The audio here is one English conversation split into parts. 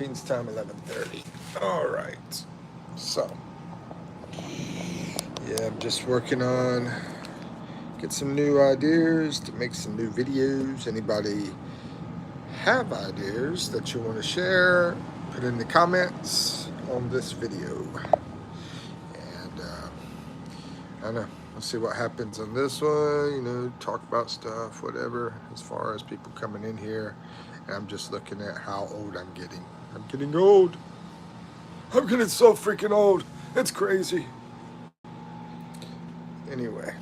Philippines time 11:30. All right. So, yeah, I'm just working on get some new ideas to make some new videos. Anybody have ideas that you want to share? Put in the comments on this video. And I don't know. We'll see what happens on this one. Talk about stuff, whatever. As far as people coming in here, and I'm just looking at how old I'm getting. I'm getting old. I'm getting so freaking old. It's crazy. Anyway.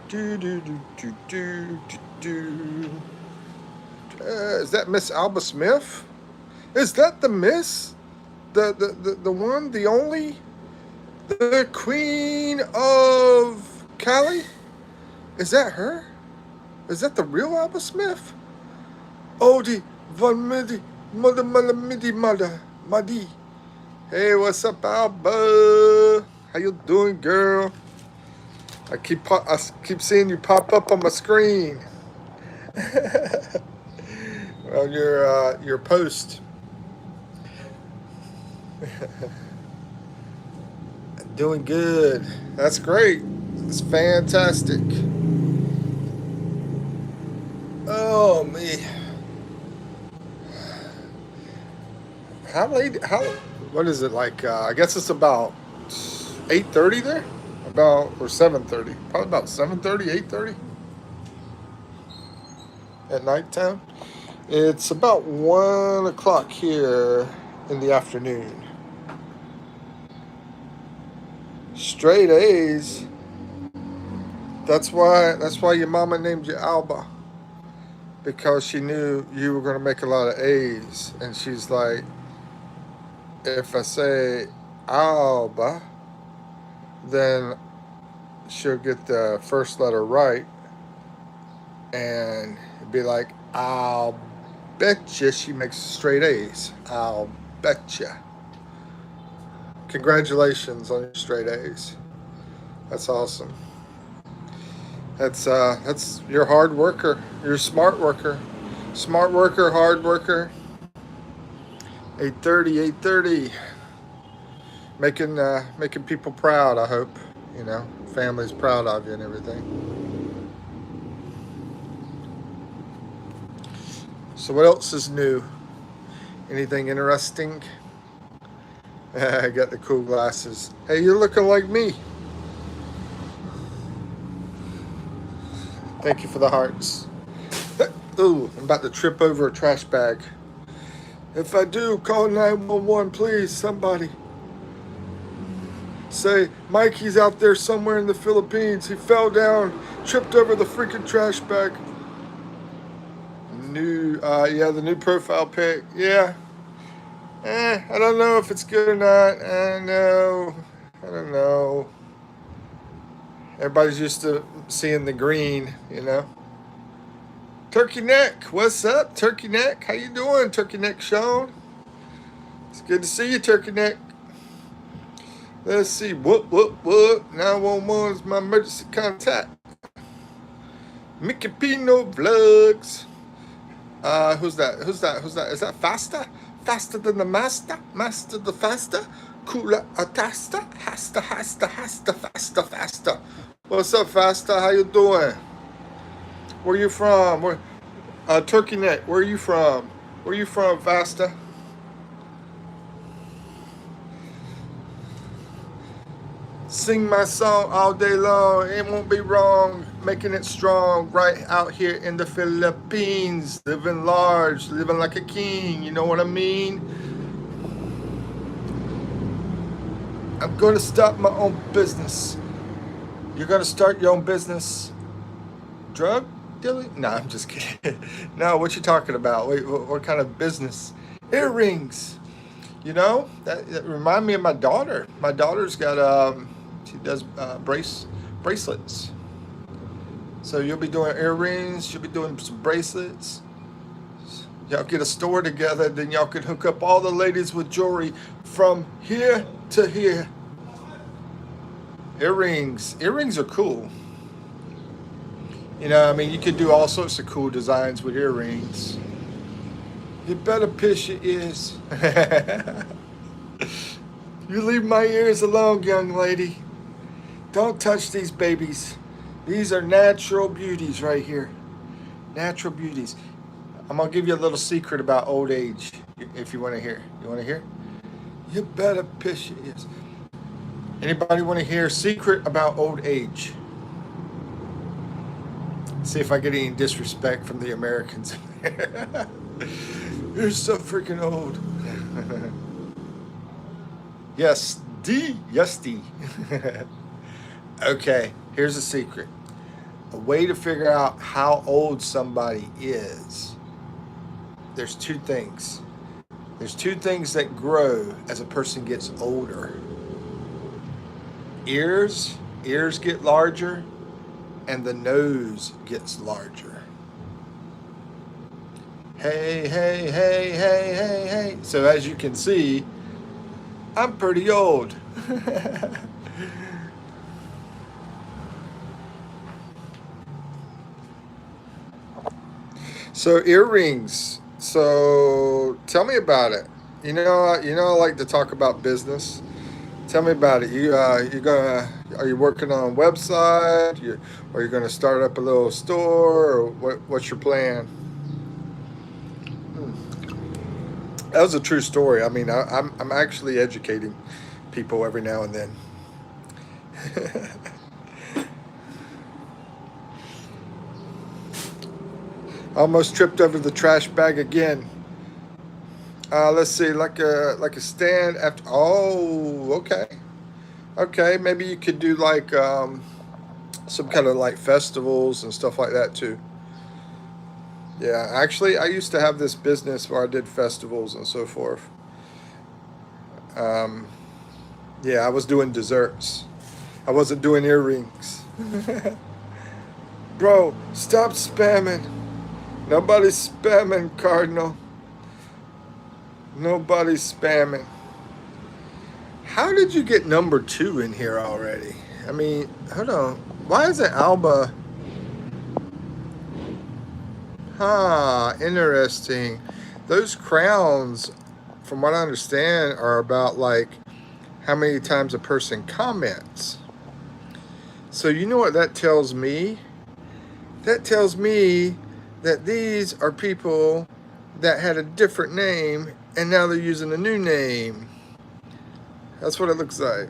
Do do do do do do do. Is that Miss Alba Smith? Is that the Miss? The one, the only, the Queen of Cali? Is that her? Is that the real Alba Smith? Odie Von Midi Mother Madi. Hey, what's up, Alba? How you doing, girl? I keep seeing you pop up on my screen. On your post. Doing good. That's great. It's fantastic. Oh me. How late? What is it like? I guess it's about 8:30 there. Or 7:30. Probably about 7:30, 8:30 at nighttime. It's about 1 o'clock here in the afternoon. Straight A's. That's why your mama named you Alba, because she knew you were going to make a lot of A's, and she's like, if I say Alba, then she'll get the first letter right, and it'd be like, I'll betcha she makes straight A's. I'll betcha. Congratulations on your straight A's. That's awesome. That's you're a hard worker. You're a smart worker. Smart worker, hard worker. 8:30. Making people proud, I hope. Family's proud of you and everything. So what else is new? Anything interesting? I got the cool glasses. Hey, you're looking like me. Thank you for the hearts. Ooh, I'm about to trip over a trash bag. If I do, call 911, please, somebody. Say, Mikey's out there somewhere in the Philippines. He fell down, tripped over the freaking trash bag. The new profile pic. Yeah. I don't know if it's good or not. I don't know. Everybody's used to seeing the green, Turkey Neck, what's up, Turkey Neck? How you doing, Turkey Neck Sean? It's good to see you, Turkey Neck. Let's see. What? 911 is my emergency contact. Mikipino Vlogs. Who's that? Is that Faster? Faster than the master? Master the faster? Cooler atasta? Hasta, faster. What's up, Faster? How you doing? Where you from? Turkey Neck, where are you from? Where you from, Faster? Sing my song all day long. It won't be wrong. Making it strong right out here in the Philippines. Living large, living like a king. You know what I mean? I'm going to start my own business. You're going to start your own business? Drug dealing? No, I'm just kidding. No, what you talking about? Wait, what kind of business? Earrings. That remind me of my daughter. My daughter's got she does bracelets. So you'll be doing earrings. You'll be doing some bracelets. Y'all get a store together, then y'all can hook up all the ladies with jewelry from here to here. Earrings are cool. You could do all sorts of cool designs with earrings. You better piss your ears. You leave my ears alone, young lady. Don't touch these babies. These are natural beauties right here. Natural beauties. I'm gonna give you a little secret about old age, if you want to hear. You want to hear? You better piss your ears. Anybody want to hear a secret about old age? See if I get any disrespect from the Americans. You're so freaking old. Yes, D. Yes, D. Okay, here's a secret. A way to figure out how old somebody is. There's two things. There's two things that grow as a person gets older. Ears get larger, and the nose gets larger. Hey, hey, hey, hey, hey, hey. So as you can see, I'm pretty old. So earrings. So tell me about it. I like to talk about business. Tell me about it. Are you working on a website? Are you gonna start up a little store? Or what's your plan? That was a true story. I mean, I'm actually educating people every now and then. Almost tripped over the trash bag again. Let's see, like a stand after. Oh, okay, okay. Maybe you could do like some kind of like festivals and stuff like that too. Yeah, actually, I used to have this business where I did festivals and so forth. Um, yeah, I was doing desserts. I wasn't doing earrings. Bro, stop spamming. Nobody's spamming, Cardinal. Nobody's spamming. How did you get number two in here already? I mean, hold on. Why isn't Alba? Huh, interesting. Those crowns, from what I understand, are about like how many times a person comments. So you know what that tells me? That tells me that these are people that had a different name and now they're using a new name. That's what it looks like.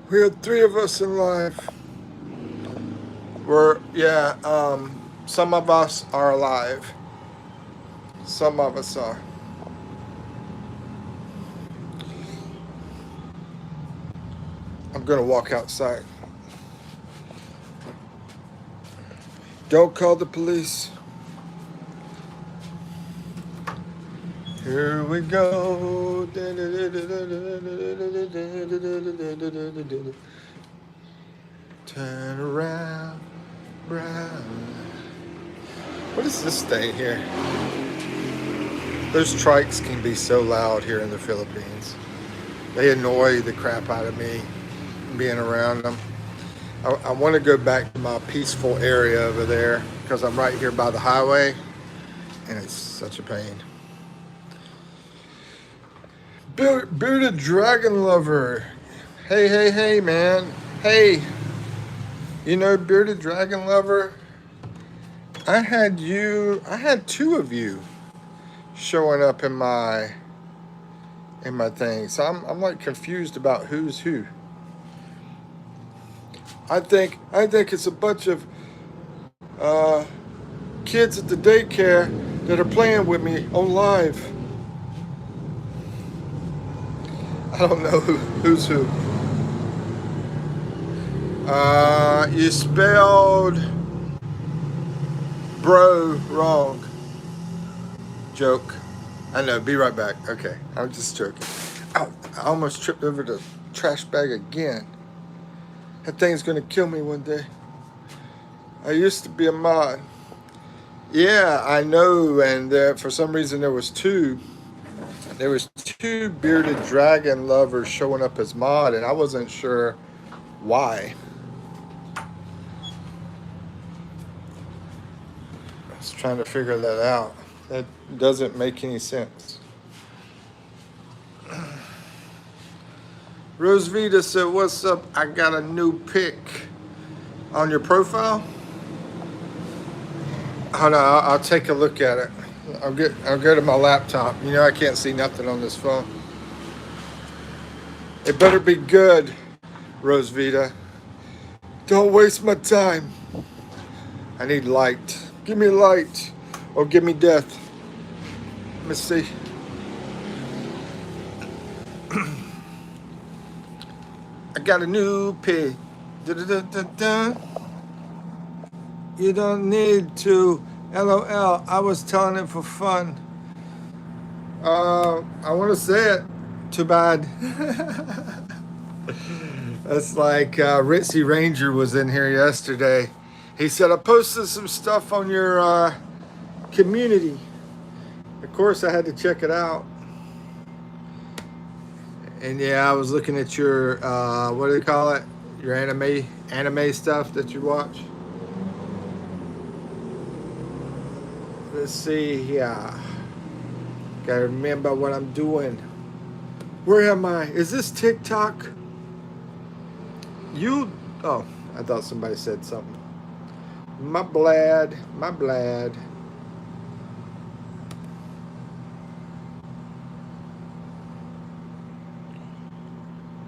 We had three of us in life. Some of us are alive. Some of us are. I'm gonna walk outside. Don't call the police. Here we go. Turn around, round. What is this thing here? Those trikes can be so loud here in the Philippines. They annoy the crap out of me being around them. I want to go back to my peaceful area over there because I'm right here by the highway and it's such a pain. Bearded dragon lover. Hey, hey, hey, man. Hey, bearded dragon lover? I had two of you showing up in my thing. So I'm like confused about who's who. I think it's a bunch of kids at the daycare that are playing with me on live. I don't know who's who. You spelled bro wrong. Joke. I know. Be right back. Okay, I'm just joking. Ow, I almost tripped over the trash bag again. That thing's gonna kill me one day. I used to be a mod. Yeah, I know, and for some reason there was two. There was two bearded dragon lovers showing up as mod, and I wasn't sure why. I was trying to figure that out. That doesn't make any sense. Rosvita said, "What's up? I got a new pic on your profile." Hold on, I'll take a look at it. I'll go to my laptop. You know I can't see nothing on this phone. It better be good, Rosvita. Don't waste my time. I need light. Give me light, or give me death. Let me see. I got a new pic. Da-da-da-da-da. You don't need to. LOL. I was telling it for fun. I want to say it. Too bad. That's like Ritzy Ranger was in here yesterday. He said, I posted some stuff on your community. Of course, I had to check it out. And yeah, I was looking at your, what do you call it? Your anime stuff that you watch. Let's see here. Gotta remember what I'm doing. Where am I? Is this TikTok? Oh, I thought somebody said something. My blad.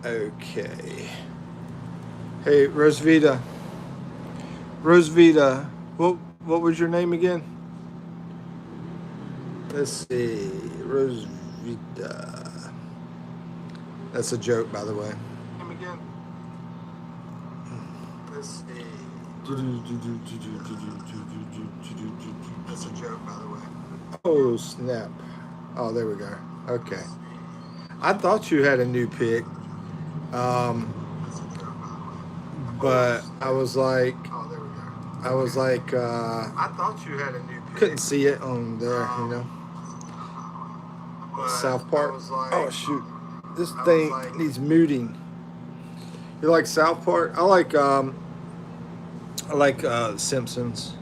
Okay. Hey, Rosvita. What was your name again? Let's see. Rosvita. That's a joke, by the way. Name again. Let's see. That's a joke, by the way. Oh, snap. Oh, there we go. Okay. I thought you had a new pic. But I was like, I thought you had a new pic. Couldn't see it on there, you know. South Park. Oh shoot, this thing needs muting. You like South Park? I like Simpsons.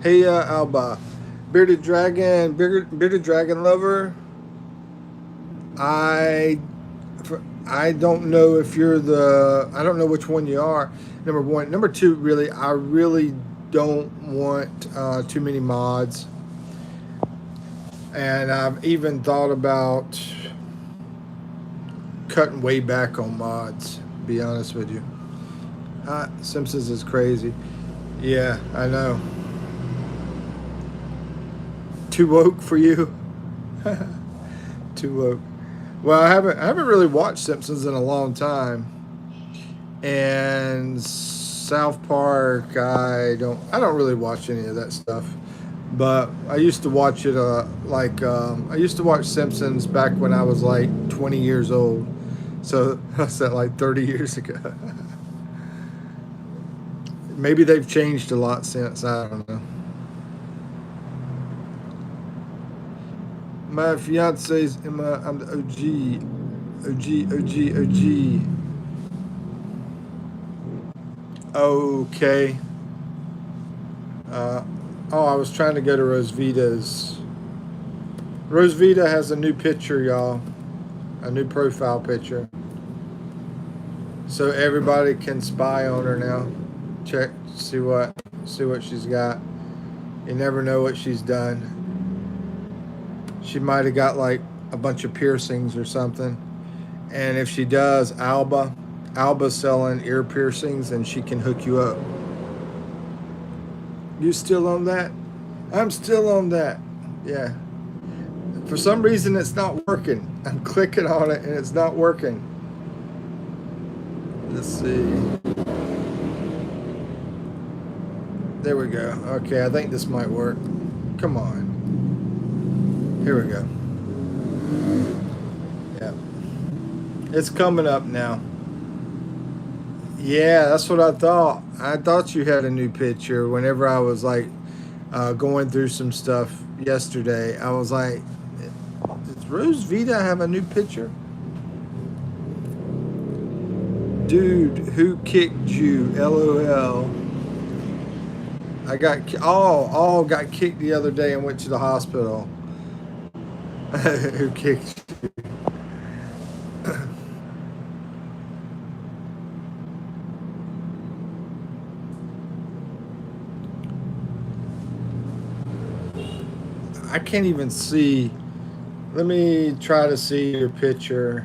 Hey, Alba, bearded dragon lover. I don't know if you're I don't know which one you are. Number one. Number two, really, I really don't want too many mods. And I've even thought about cutting way back on mods, to be honest with you. Simpsons is crazy. Yeah, I know. Too woke for you? Too woke. Well, I haven't really watched Simpsons in a long time, and South Park I don't really watch any of that stuff. But I used to watch it I used to watch Simpsons back when I was like 20 years old, so that's like 30 years ago. Maybe they've changed a lot since. I don't know. My fiance's I'm the OG. Okay. I was trying to go to Rosvita's. Rosvita has a new picture, y'all. A new profile picture. So everybody can spy on her now. Check, see what she's got. You never know what she's done. She might have got like a bunch of piercings or something. And if she does, Alba's selling ear piercings and she can hook you up. You still on that? I'm still on that. Yeah. For some reason it's not working. I'm clicking on it and it's not working. Let's see. There we go. Okay, I think this might work. Come on. Here we go. Yeah. It's coming up now. Yeah, that's what I thought. I thought you had a new picture whenever I was like going through some stuff yesterday. I was like, does Rosvita have a new picture? Dude, who kicked you? LOL. I got all got kicked the other day and went to the hospital. Who kicked you? I can't even see. Let me try to see your picture.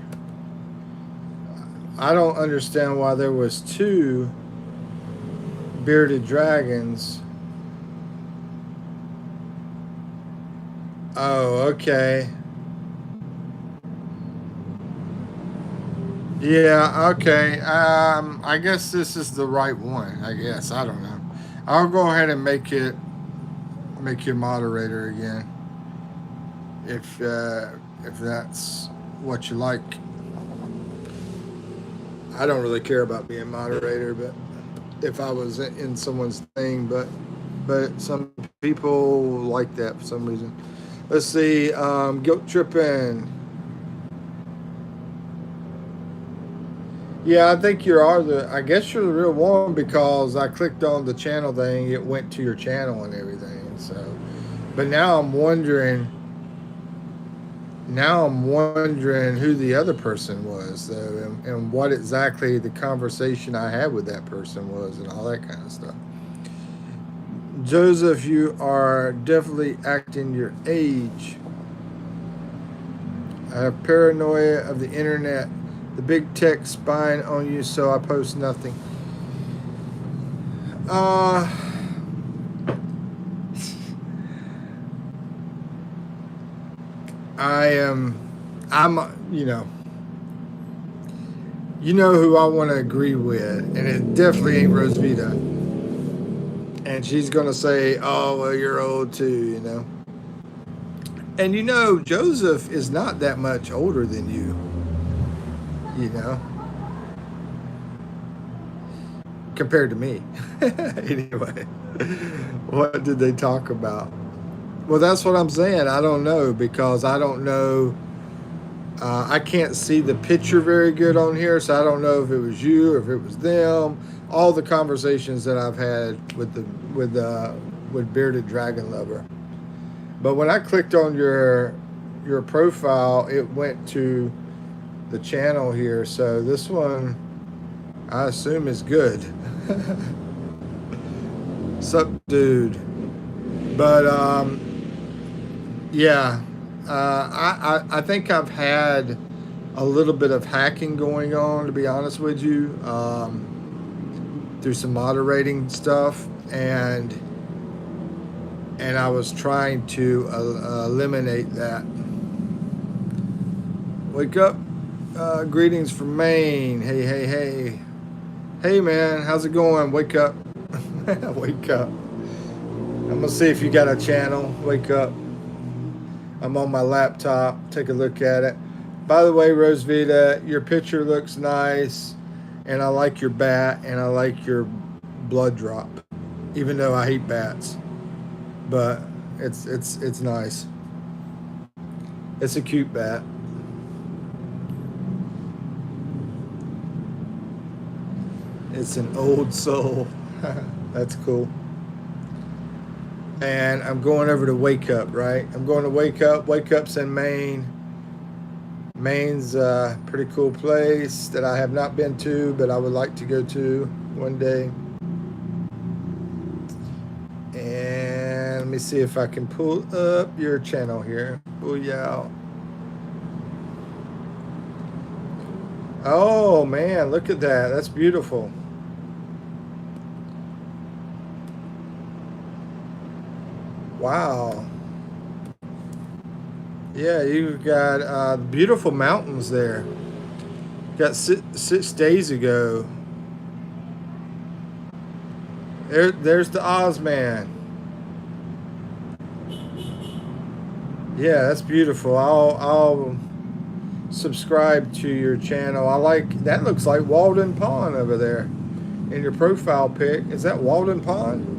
I don't understand why there was two bearded dragons. Oh, okay. Yeah, okay. I guess this is the right one. I guess I don't know. I'll go ahead and make you moderator again if that's what you like. I don't really care about being moderator, but if I was in someone's thing, but some people like that for some reason. Let's see. Guilt tripping. Yeah, I think you are the. I guess you're the real one because I clicked on the channel thing. It went to your channel and everything. So, but now I'm wondering. Now I'm wondering who the other person was, though, and what exactly the conversation I had with that person was, and all that kind of stuff. Joseph, you are definitely acting your age. I have paranoia of the internet, the big tech spying on you, so I post nothing. I'm, you know who I want to agree with, and it definitely ain't Rosvita. And she's going to say, oh, well, you're old too, you know. And Joseph is not that much older than you know, compared to me. Anyway, what did they talk about? Well, that's what I'm saying. I don't know because I don't know. I can't see the picture very good on here, so I don't know if it was you or if it was them. All the conversations that I've had with Bearded Dragon Lover. But when I clicked on your profile, it went to the channel here. So this one, I assume, is good. Sup, dude? But yeah, I think I've had a little bit of hacking going on, to be honest with you, through some moderating stuff, and I was trying to eliminate that. Wake up. Greetings from Maine. Hey, man, how's it going? Wake up. Wake up. I'm gonna see if you got a channel. Wake up. I'm on my laptop. Take a look at it. By the way, Rosvita, your picture looks nice, and I like your bat, and I like your blood drop, even though I hate bats. But it's nice. It's a cute bat. It's an old soul. That's cool. And I'm going over to Wake Up, right? I'm going to Wake Up. Wake Up's in Maine. Maine's a pretty cool place that I have not been to, but I would like to go to one day. And let me see if I can pull up your channel here. Booyah. Oh, man, look at that. That's beautiful. Wow. Yeah, you've got beautiful mountains there. Got 6 days ago. There's the Ozman. Yeah, that's beautiful. I'll subscribe to your channel. I like that. Looks like Walden Pond over there in your profile pic. Is that Walden Pond?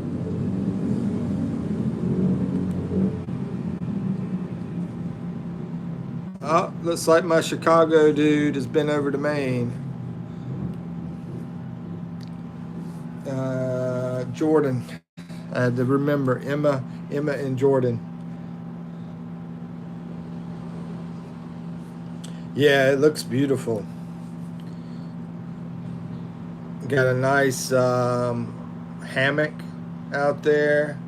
Oh, looks like my Chicago dude has been over to Maine. Jordan. I had to remember Emma and Jordan. Yeah, it looks beautiful. Got a nice hammock out there.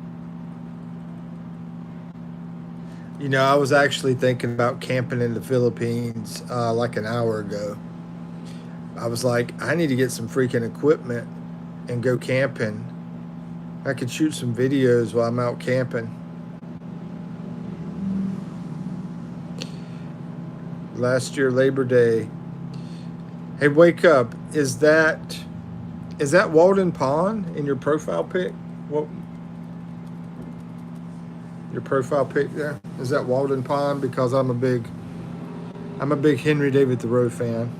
You know, I was actually thinking about camping in the Philippines like an hour ago. I was like, I need to get some freaking equipment and go camping. I could shoot some videos while I'm out camping. Last year, Labor Day. Hey, wake up! Is that Walden Pond in your profile pic? What your profile pic there? Is that Walden Pond? Because I'm a big Henry David Thoreau fan.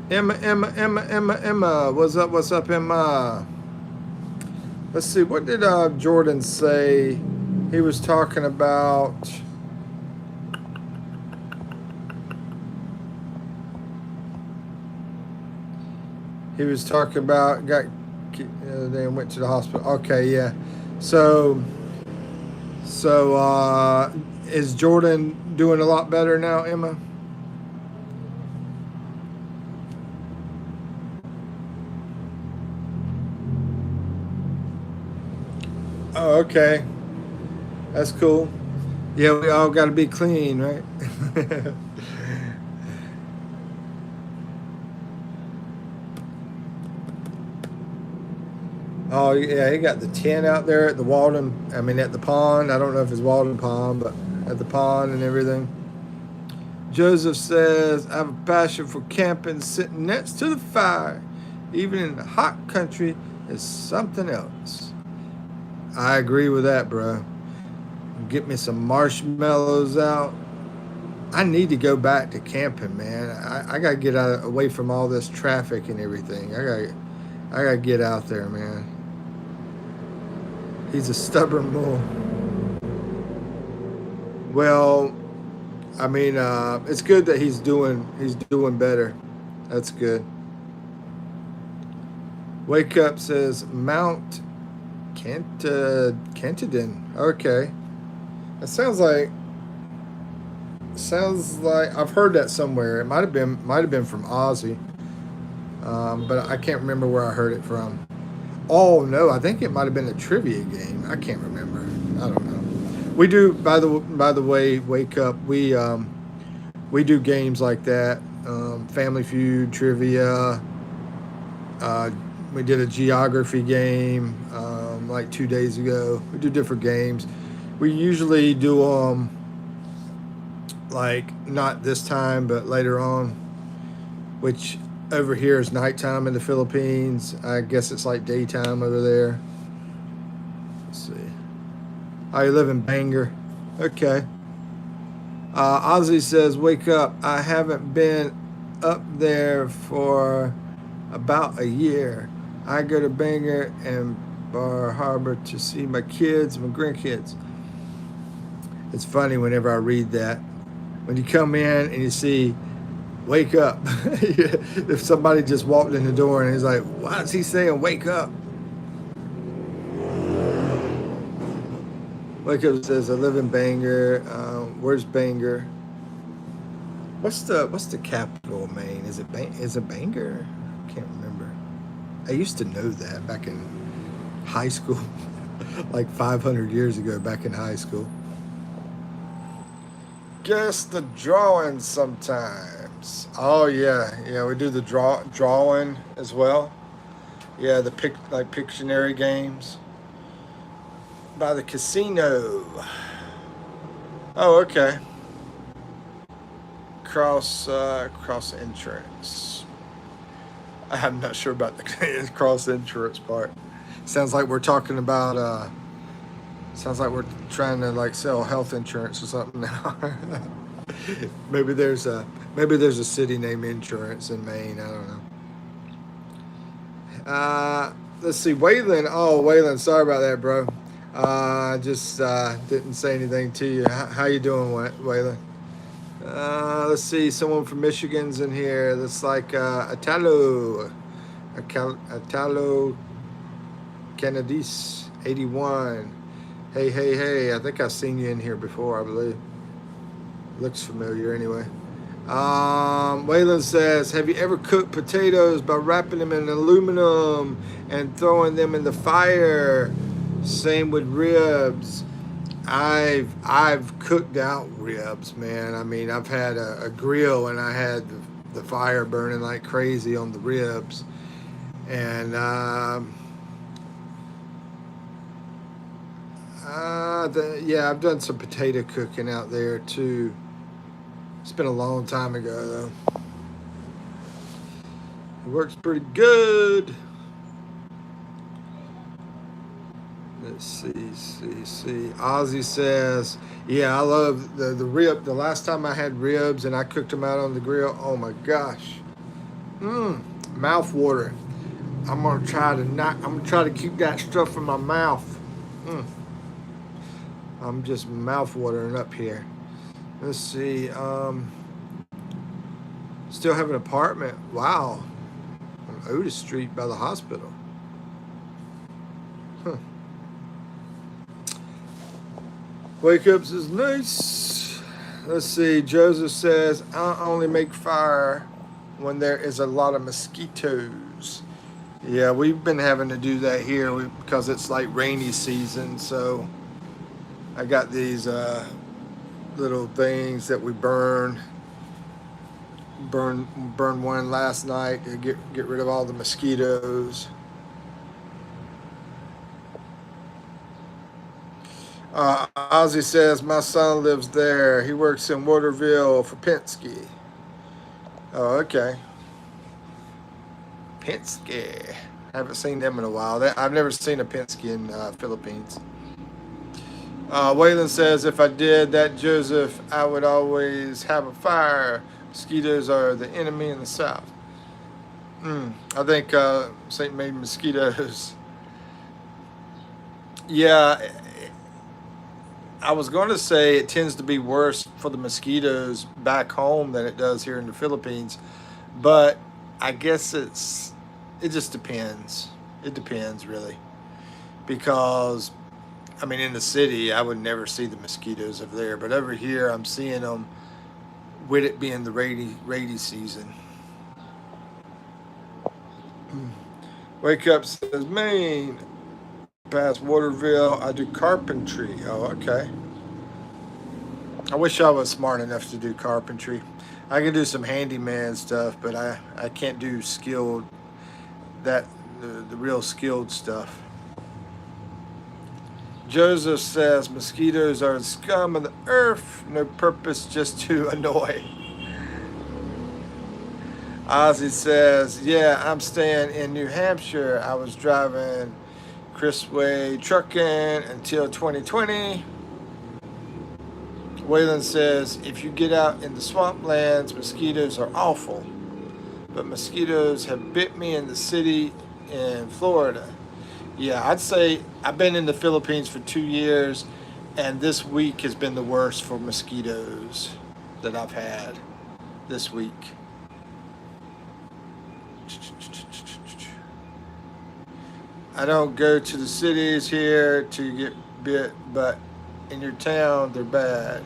Emma. What's up, Emma? Let's see. What did Jordan say? He was talking about. He was talking about they went to the hospital. Okay, yeah. So is Jordan doing a lot better now, Emma? Oh, okay. That's cool. Yeah, we all got to be clean, right? Oh yeah, he got the tent out there at the Walden. I mean, at the pond. I don't know if it's Walden Pond, but at the pond and everything. Joseph says, "I have a passion for camping, sitting next to the fire, even in the hot country, is something else." I agree with that, bro. Get me some marshmallows out. I need to go back to camping, man. I gotta get away from all this traffic and everything. I gotta get out there, man. He's a stubborn bull. Well, I mean, it's good that he's doing better. That's good. Wake up says Mount Kentadin. Okay, that sounds like I've heard that somewhere. It might have been from Ozzy, but I can't remember where I heard it from. Oh no, I think it might have been a trivia game. I can't remember. I don't know. We do, by the way, wake up. We do games like that. Family Feud, trivia. Uh, we did a geography game like 2 days ago. We do different games. We usually do like not this time, but later on, which over here is nighttime in the Philippines. I guess it's like daytime over there. Let's see. Oh, you live in Bangor. Okay. Ozzy says, "Wake up! I haven't been up there for about a year. I go to Bangor and Bar Harbor to see my kids, my grandkids." It's funny whenever I read that. When you come in and you see, "Wake up." If somebody just walked in the door and he's like, "Why is he saying wake up?" Wake up says, "I live in Bangor." Where's Bangor? What's the capital of Maine? Is it Bangor? I can't remember. I used to know that back in high school, like 500 years ago, back in high school. Guess the drawing sometimes. Oh yeah, we do the drawing as well. Yeah, the Pictionary games by the casino. Oh, okay. Cross insurance. I'm not sure about the cross insurance part. Sounds like we're talking about. Sounds like we're trying to like sell health insurance or something now. maybe there's a city named Insurance in Maine. I don't know. Let's see, Waylon. Oh, Waylon, sorry about that, bro. Just didn't say anything to you. How you doing, Waylon? Let's see, someone from Michigan's in here. That's like Italo. Italo Canadis 81. Hey, hey, hey. I think I've seen you in here before, I believe. Looks familiar anyway. Waylon says, have you ever cooked potatoes by wrapping them in aluminum and throwing them in the fire? Same with ribs. I've cooked out ribs, man. I mean, I've had a grill and I had the fire burning like crazy on the ribs, and yeah, I've done some potato cooking out there too. It's been a long time ago though. It works pretty good. Let's see. Ozzy says, yeah, I love the rib. The last time I had ribs and I cooked them out on the grill, oh my gosh. Mouth watering. I'm gonna try to keep that stuff in my mouth. I'm just mouth watering up here. Let's see. Still have an apartment. Wow. On Otis Street by the hospital. Huh. Wake ups is nice. Let's see. Joseph says, I only make fire when there is a lot of mosquitoes. Yeah, we've been having to do that here because it's like rainy season. So I got these little things that we burn one last night to get rid of all the mosquitoes. Ozzy says, my son lives there. He works in Waterville for Penske. Oh, okay. Penske. Haven't seen them in a while. I've never seen a Penske in Philippines. Waylon says, if I did that, Joseph, I would always have a fire. Mosquitoes are the enemy in the South. I think St. made mosquitoes. Yeah, I was going to say it tends to be worse for the mosquitoes back home than it does here in the Philippines, but I guess it just depends. It depends really, because I mean in the city I would never see the mosquitoes over there, but over here I'm seeing them with it being the rainy season. Wake up says Maine. Past Waterville, I do carpentry. Oh, okay. I wish I was smart enough to do carpentry. I can do some handyman stuff, but I can't do skilled the real skilled stuff. Joseph says mosquitoes are the scum of the earth, no purpose just to annoy. Ozzy says, yeah, I'm staying in New Hampshire. I was driving Chrisway trucking until 2020. Waylon says, if you get out in the swamplands, mosquitoes are awful. But mosquitoes have bit me in the city in Florida. Yeah, I'd say I've been in the Philippines for 2 years, and this week has been the worst for mosquitoes that I've had this week. I don't go to the cities here to get bit, but in your town they're bad.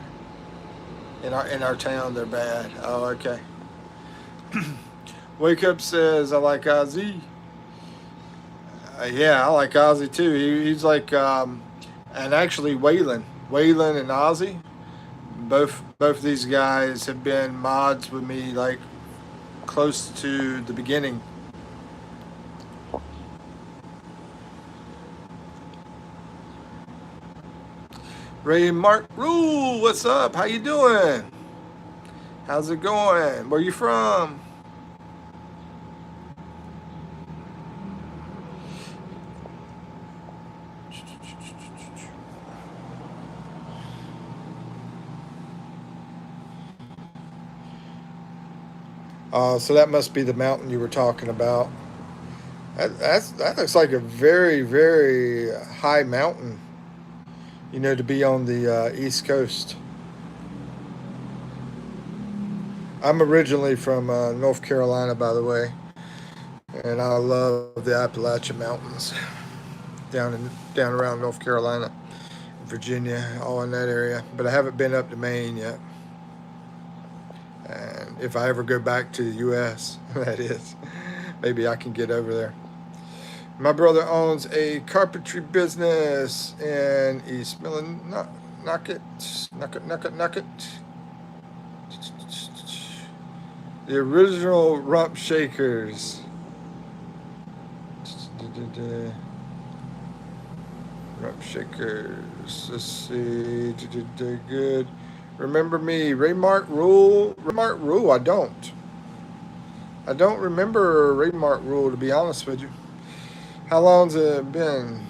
In our town they're bad. Oh, okay. Wake Up says I like Ozzy. Yeah, I like Ozzy too. He's like, and actually Waylon and Ozzy, both these guys have been mods with me like close to the beginning. Ray Mark Rule, what's up? How you doing? How's it going? Where you from? So that must be the mountain you were talking about. That looks like a very, very high mountain, to be on the East Coast. I'm originally from North Carolina, by the way. And I love the Appalachian Mountains down around North Carolina, Virginia, all in that area. But I haven't been up to Maine yet. And if I ever go back to the U.S., that is, maybe I can get over there. My brother owns a carpentry business in East Millen. Knock it, knock it, knock it, knock it. The original Rump Shakers. Rump Shakers. Let's see. Good. Remember me, Raymark Rule. Raymark Rule. I don't. I don't remember Raymark Rule, to be honest with you. How long's it been?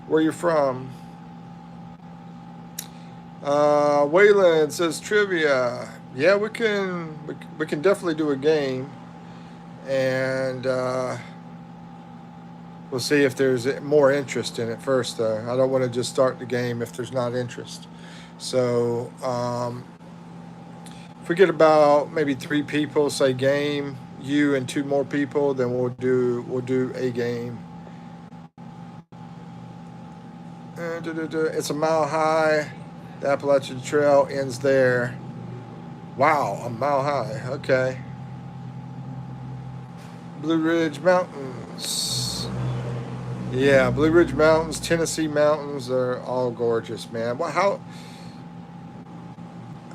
Where you from? Wayland says trivia. Yeah, we can definitely do a game, and we'll see if there's more interest in it first. Though I don't want to just start the game if there's not interest. So if we get about maybe 3 people, say game, you and 2 more people, then we'll do a game. It's a mile high. The Appalachian Trail ends there. Wow, a mile high. Okay. Blue Ridge Mountains. Yeah, Blue Ridge Mountains, Tennessee mountains are all gorgeous, man. Well, how?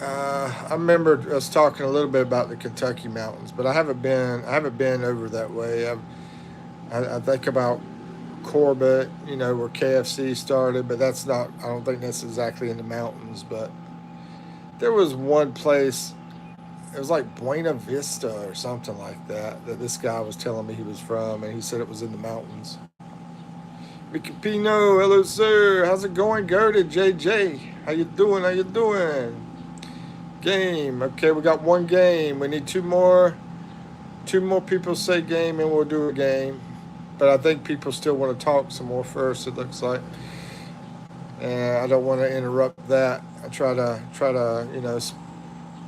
I remember us talking a little bit about the Kentucky mountains, but I haven't been over that way. I think about Corbett, where KFC started, but that's not. I don't think that's exactly in the mountains. But there was one place. It was like Buena Vista or something like that. That this guy was telling me he was from, and he said it was in the mountains. Mikipino, hello sir. How's it going? Go to JJ. How you doing? How you doing? Game. Okay, we got 1 game. We need 2 more. 2 more people say game, and we'll do a game. But I think people still want to talk some more first. It looks like, and I don't want to interrupt that. I try to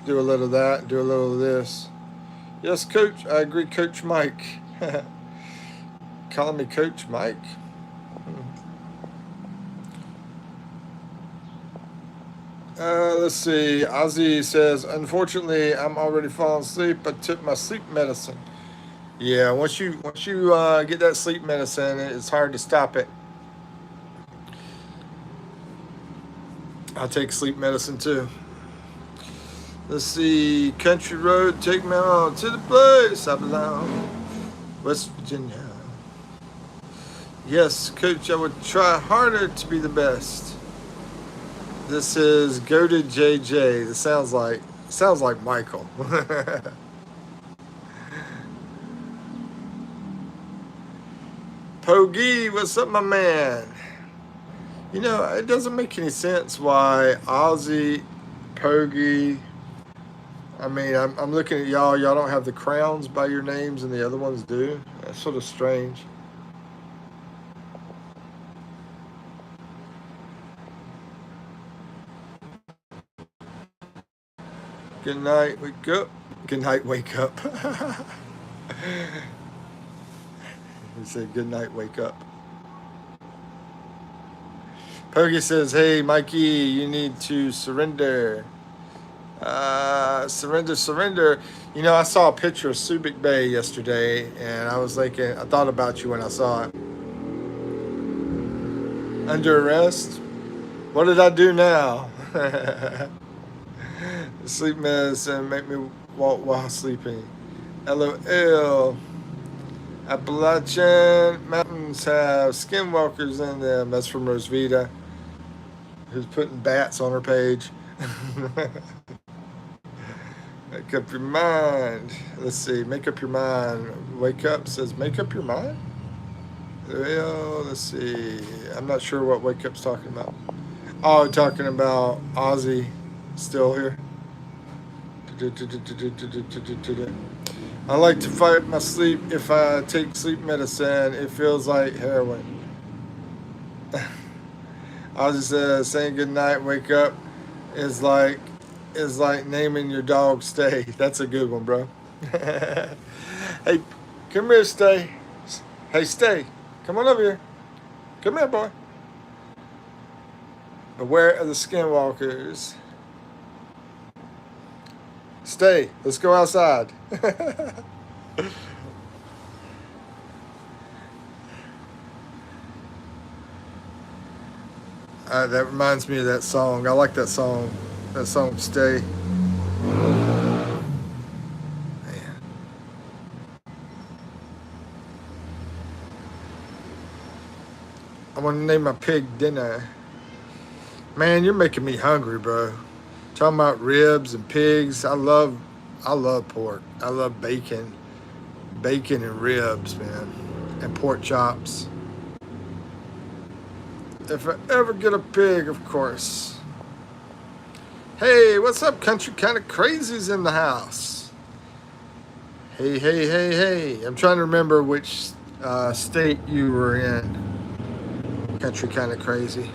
do a little of that, do a little of this. Yes, Coach. I agree, Coach Mike. Calling me Coach Mike. Let's see. Ozzy says, unfortunately, I'm already falling asleep. I took my sleep medicine. Yeah, once you get that sleep medicine, it's hard to stop it. I take sleep medicine too. Let's see. Country road, take me on to the place I belong. West Virginia. Yes, Coach, I would try harder to be the best. This is Go to JJ. This sounds like Michael. Pogi, what's up, my man? It doesn't make any sense why Ozzy, Pogi. I mean, I'm looking at y'all. Y'all don't have the crowns by your names, and the other ones do. That's sort of strange. Good night, wake up. Good night, wake up. He said, good night, wake up. Pogi says, hey, Mikey, you need to surrender. Surrender. I saw a picture of Subic Bay yesterday, and I was thinking, I thought about you when I saw it. Under arrest? What did I do now? Sleep medicine make me walk while sleeping. LOL. Appalachian mountains have skinwalkers in them. That's from Rosvita, who's putting bats on her page. Make up your mind. Let's see. Make up your mind. Wake up says make up your mind. Well, let's see. I'm not sure what wake up's talking about. Oh, talking about Ozzy still here. I like to fight my sleep. If I take sleep medicine, it feels like heroin. Ozzy says saying good night, wake up is like naming your dog Stay. That's a good one, bro. Hey, come here, Stay. Hey, Stay. Come on over here. Come here, boy. Beware of the skinwalkers. Stay. Let's go outside. That reminds me of that song. I like that song. That song, Stay. Man. I want to name my pig dinner. Man, you're making me hungry, bro. Talking about ribs and pigs. I love pork. I love bacon and ribs, man, and pork chops. If I ever get a pig, of course. Hey, what's up, country kind of crazies in the house? Hey, hey, hey, hey. I'm trying to remember which state you were in. Country kind of crazy.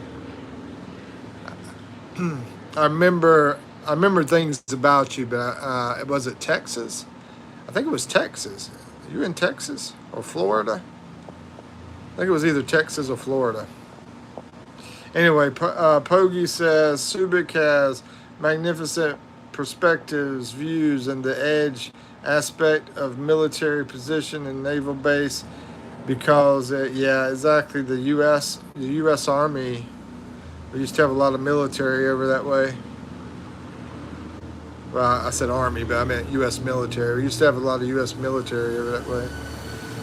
I remember things about you, but was it Texas? I think it was Texas. You in Texas or Florida? I think it was either Texas or Florida. Anyway, Pogi says Subic has magnificent perspectives, views, and the edge aspect of military position and naval base because, yeah, exactly. The U.S. Army, we used to have a lot of military over that way. Well, I said Army, but I meant U.S. military. We used to have a lot of U.S. military over that way.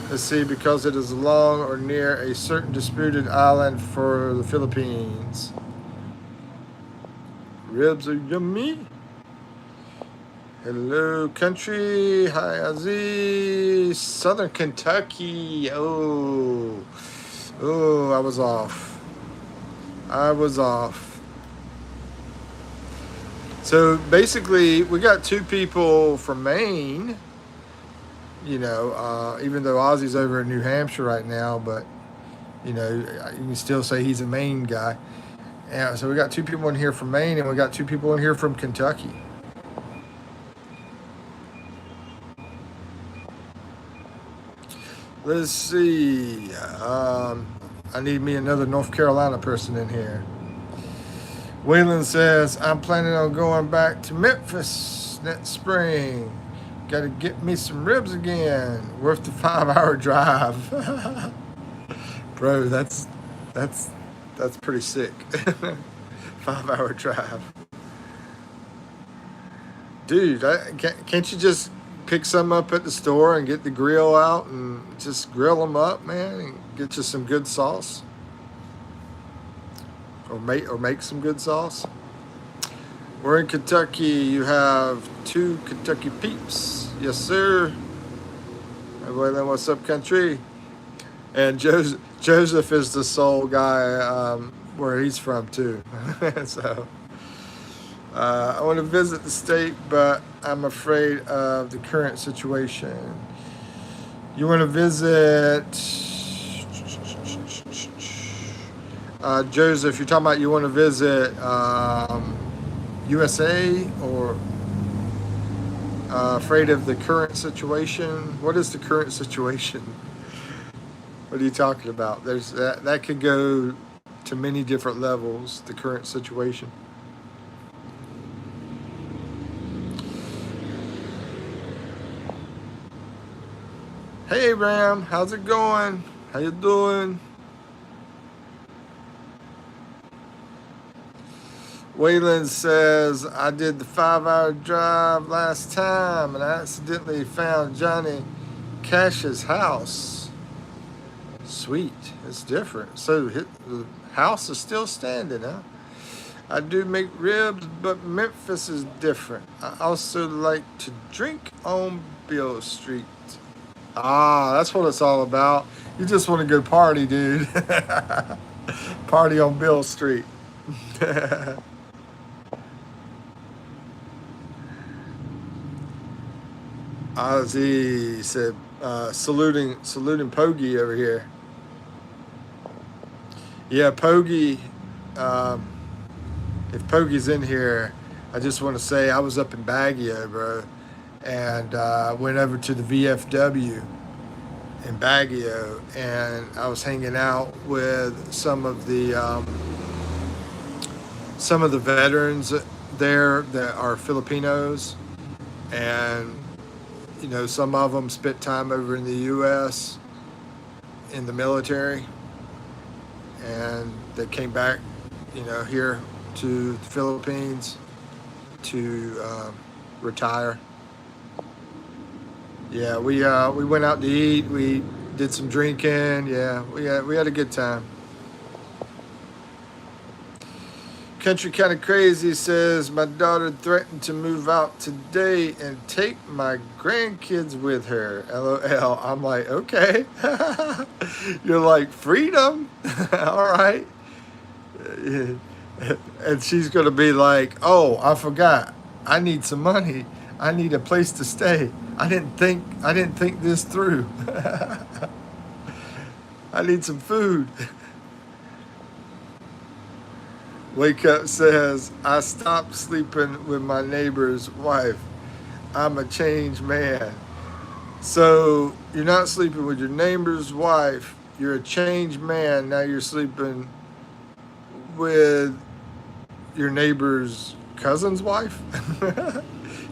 Let's see, because it is along or near a certain disputed island for the Philippines. Ribs are yummy. Hello, country. Hi, Ozzy. Southern Kentucky. Oh, I was off. I was off. So basically, we got two people from Maine. Even though Ozzy's over in New Hampshire right now, but you can still say he's a Maine guy. Yeah, so we got two people in here from Maine, and we got two people in here from Kentucky. Let's see. I need me another North Carolina person in here. Waylon says, I'm planning on going back to Memphis next spring. Got to get me some ribs again. Worth the 5-hour drive. Bro, that's pretty sick. 5-hour drive. Dude, can't you just pick some up at the store and get the grill out and just grill them up, man, and get you some good sauce? Or make some good sauce? We're in Kentucky. You have two Kentucky peeps. Yes, sir. Everybody know what's up, country? And Joseph is the sole guy where he's from, too. So I want to visit the state, but I'm afraid of the current situation. You want to visit... Joseph, you're talking about you want to visit USA or afraid of the current situation? What is the current situation? What are you talking about? There's that could go to many different levels, the current situation. Hey Ram, how's it going? How you doing? Waylon says, I did the 5-hour drive last time and I accidentally found Johnny Cash's house. Sweet, it's different. So the house is still standing, huh? I do make ribs, but Memphis is different. I also like to drink on Bill Street. Ah, that's what it's all about. You just want to go party, dude. Party on Bill Street. Ozzy said, saluting Pogi over here. Yeah, Pogi. If Pogi's in here, I just want to say I was up in Baguio, bro, and went over to the VFW in Baguio, and I was hanging out with some of the veterans there that are Filipinos, and some of them spent time over in the U.S. in the military, and they came back, here to the Philippines to retire. Yeah, we went out to eat. We did some drinking. Yeah, we had a good time. Country kind of crazy says my daughter threatened to move out today and take my grandkids with her. LOL. I'm like, okay. You're like, freedom. All right. And she's gonna be like, oh, I forgot. I need some money. I need a place to stay. I didn't think this through. I need some food. Wake Up says, I stopped sleeping with my neighbor's wife. I'm a changed man. So you're not sleeping with your neighbor's wife. You're a changed man. Now you're sleeping with your neighbor's cousin's wife.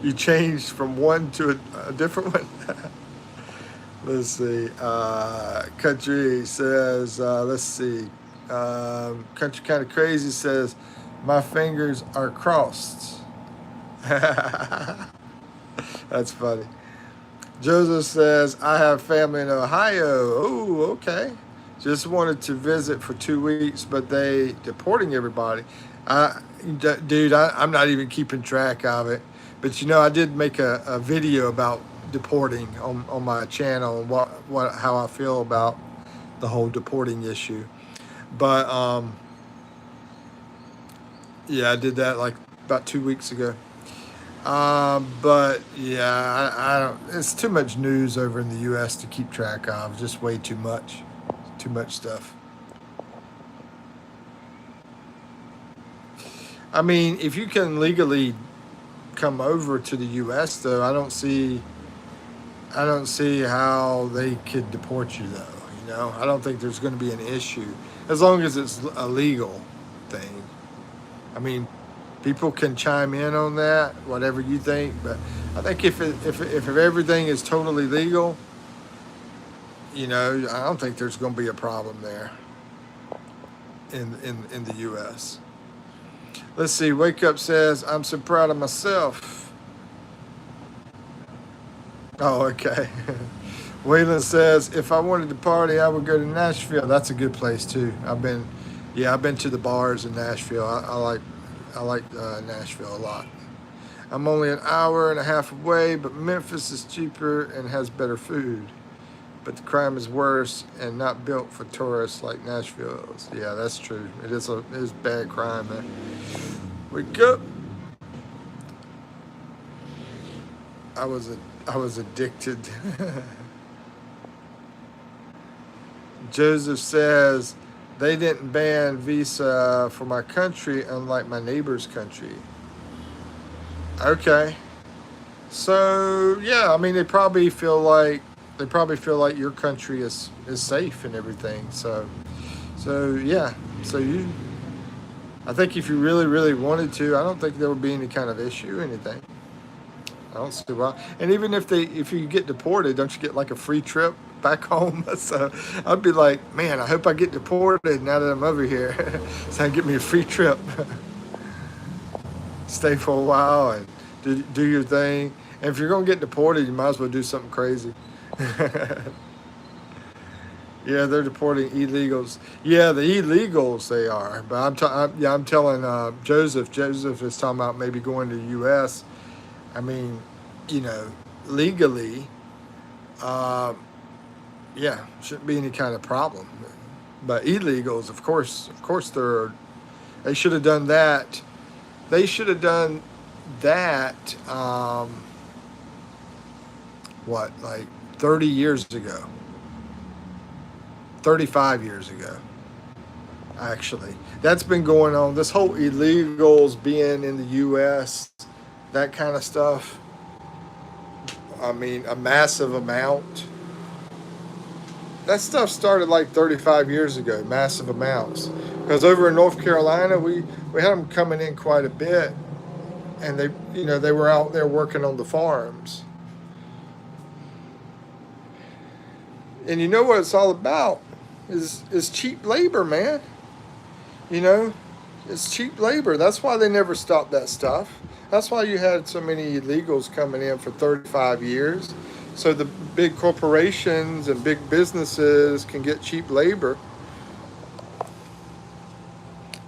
You changed from one to a different one. Let's see. Country says, let's see. Country kind of crazy says, my fingers are crossed. That's funny. Joseph says, I have family in Ohio. Oh, okay. Just wanted to visit for 2 weeks, but they deporting everybody. Dude, I'm not even keeping track of it. But I did make a video about deporting on my channel and how I feel about the whole deporting issue. But yeah, I did that like about 2 weeks ago. But yeah, I don't. It's too much news over in the U.S. to keep track of. Just way too much stuff. I mean, if you can legally come over to the U.S. though, I don't see how they could deport you though. I don't think there's going to be an issue as long as it's a legal thing. I mean, people can chime in on that, whatever you think, but I think if everything is totally legal, I don't think there's going to be a problem there in the U.S. Let's see. Wake Up says, I'm so proud of myself. Oh, okay. Waylon says, if I wanted to party, I would go to Nashville. That's a good place too. I've been to the bars in Nashville. I like Nashville a lot. I'm only an hour and a half away, but Memphis is cheaper and has better food. But the crime is worse and not built for tourists like Nashville is. Yeah, that's true. It is bad crime, man. Wake up. I was addicted. Joseph says they didn't ban visa for my country, unlike my neighbor's country. Okay, so yeah, I mean they probably feel like your country is safe and everything. So yeah, I think if you really really wanted to, I don't think there would be any kind of issue or anything. I don't see why. And even if you get deported, don't you get like a free trip back home? So I'd be like, man, I hope I get deported now that I'm over here, so I can get me a free trip, stay for a while and do your thing. And if you're gonna get deported, you might as well do something crazy. Yeah, they're deporting illegals. Yeah, the illegals they are. But I'm telling Joseph. Joseph is talking about maybe going to the U.S. I mean, you know, legally, uh, yeah, shouldn't be any kind of problem. But illegals, of course, they should have done that. They should have done that. What, like 30 years ago, 35 years ago, actually. That's been going on. This whole illegals being in the U.S., that kind of stuff. I mean, a massive amount. That stuff started like 35 years ago, massive amounts. Because over in North Carolina, we had them coming in quite a bit, and they were out there working on the farms. And you know what it's all about is cheap labor, man. You know, it's cheap labor. That's why they never stopped that stuff. That's why you had so many illegals coming in for 35 years. So the big corporations and big businesses can get cheap labor,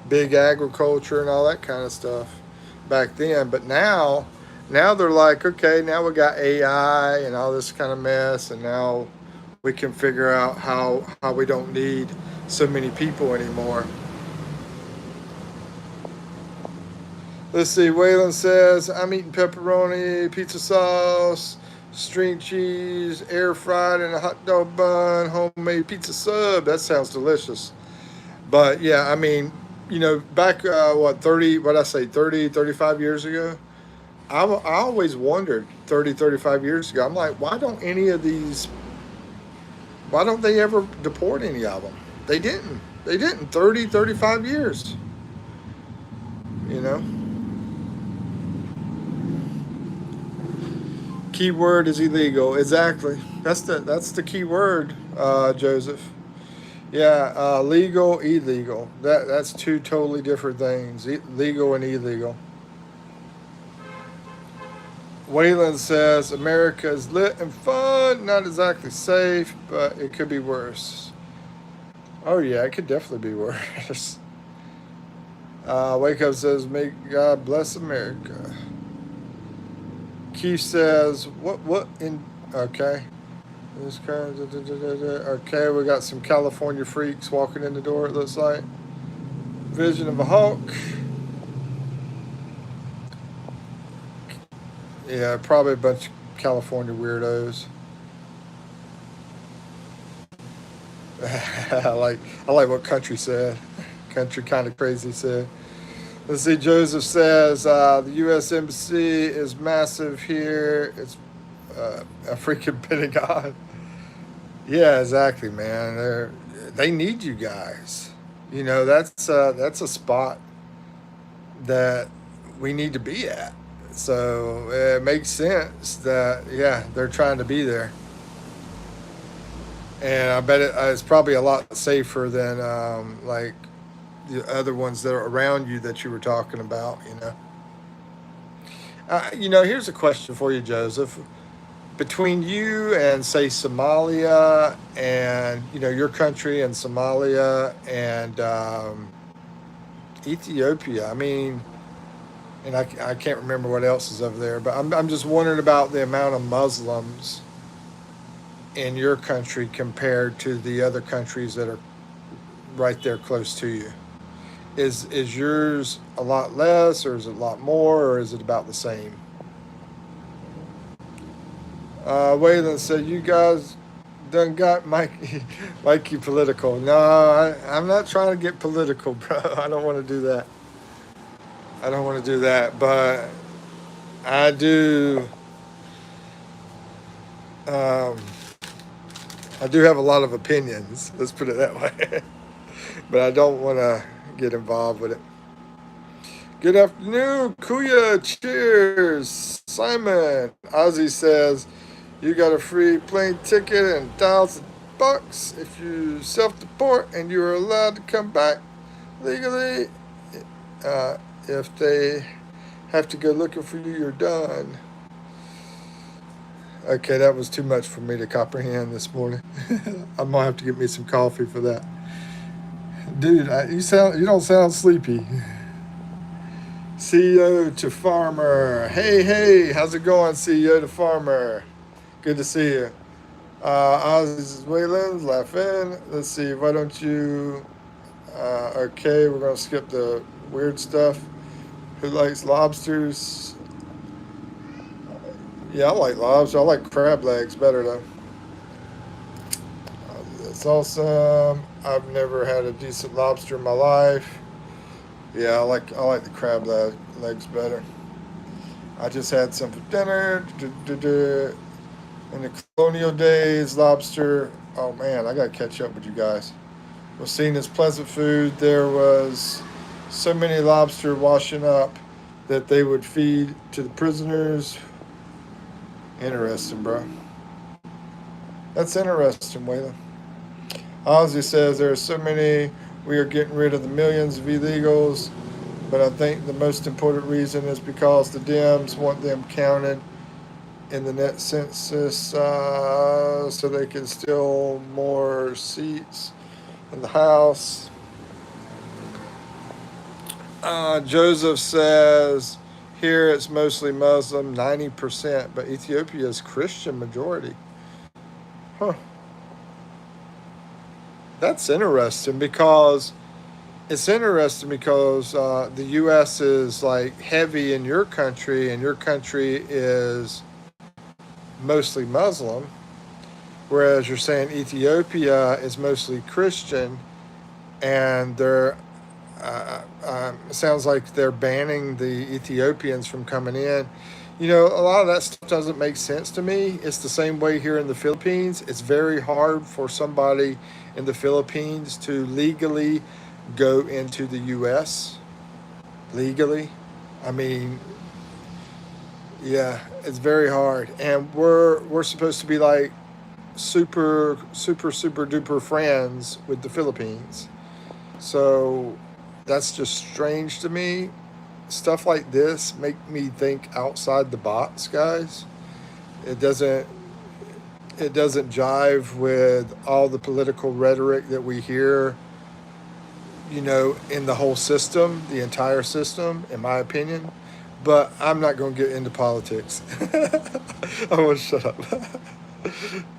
big agriculture and all that kind of stuff back then. But now they're like, okay, now we got AI and all this kind of mess, and now we can figure out how we don't need so many people anymore. Let's see. Waylon says, I'm eating pepperoni, pizza sauce, string cheese, air fried in a hot dog bun, homemade pizza sub. That sounds delicious. But yeah, I mean, back, what, 30, what I say, 30, 35 years ago, I always wondered 30, 35 years ago, I'm like, why don't they ever deport any of them? They didn't. They didn't. 30, 35 years, you know? Key word is illegal. Exactly. That's the key word, Joseph. Yeah, legal, illegal. That's two totally different things. Legal and illegal. Wayland says America is lit and fun, not exactly safe, but it could be worse. Oh yeah, it could definitely be worse. Wake up says, "May God bless America." Keith says, "What in?" Okay, this kind of, okay. We got some California freaks walking in the door. It looks like vision of a hawk. Yeah, probably a bunch of California weirdos. I like what Country said. Country kind of crazy said. Let's see. Joseph says the U.S. Embassy is massive here. It's a freaking Pentagon. Yeah, exactly, man. They need you guys. That's a spot that we need to be at. So it makes sense that yeah, they're trying to be there, and I bet it's probably a lot safer than like the other ones that are around you that you were talking about. Here's a question for you, Joseph. Between you and say Somalia, and your country and Somalia and Ethiopia. I mean, and I can't remember what else is over there, but I'm just wondering about the amount of Muslims in your country compared to the other countries that are right there close to you. Is yours a lot less, or is it a lot more, or is it about the same? Waylon said, "You guys done got Mikey political." No, I'm not trying to get political, bro. I don't want to do that. I don't want to do that, but I do. Um, I do have a lot of opinions. Let's put it that way, but I don't want to get involved with it. Good afternoon, Kuya. Cheers, Simon. Ozzy says you got a free plane ticket and $1,000 if you self-deport, and you are allowed to come back legally. If they have to go looking for you, you're done. Okay, that was too much for me to comprehend this morning. I'm gonna have to get me some coffee for that, dude. You don't sound sleepy. CEO to farmer. Hey, how's it going, CEO to farmer? Good to see you. Ozzy's Wayland, laughing. Let's see, why don't you? Okay, we're gonna skip the weird stuff. Who likes lobsters? Yeah, I like lobster. I like crab legs better though. That's awesome. I've never had a decent lobster in my life. Yeah, I like the legs better. I just had some for dinner. In the colonial days, lobster. Oh man, I gotta catch up with you guys. Was seen as pleasant food. There was so many lobster washing up that they would feed to the prisoners. Interesting, bro. That's interesting, Waylon. Ozzy says there are so many. We are getting rid of the millions of illegals, but I think the most important reason is because the Dems want them counted in the net census so they can steal more seats in the House. Joseph says here it's mostly Muslim, 90%, but Ethiopia is Christian majority. Huh. That's interesting because the U.S. is like heavy in your country, and your country is mostly Muslim, whereas you're saying Ethiopia is mostly Christian, and it sounds like they're banning the Ethiopians from coming in. You know, a lot of that stuff doesn't make sense to me. It's the same way here in the Philippines. It's very hard for somebody in the Philippines to legally go into the U.S. legally. I mean, yeah, it's very hard, and we're supposed to be like super duper friends with the Philippines. So that's just strange to me. Stuff like this make me think outside the box, guys. It doesn't it doesn't jive with all the political rhetoric that we hear, in the whole system, the entire system, in my opinion. But I'm not going to get into politics. I want to shut up.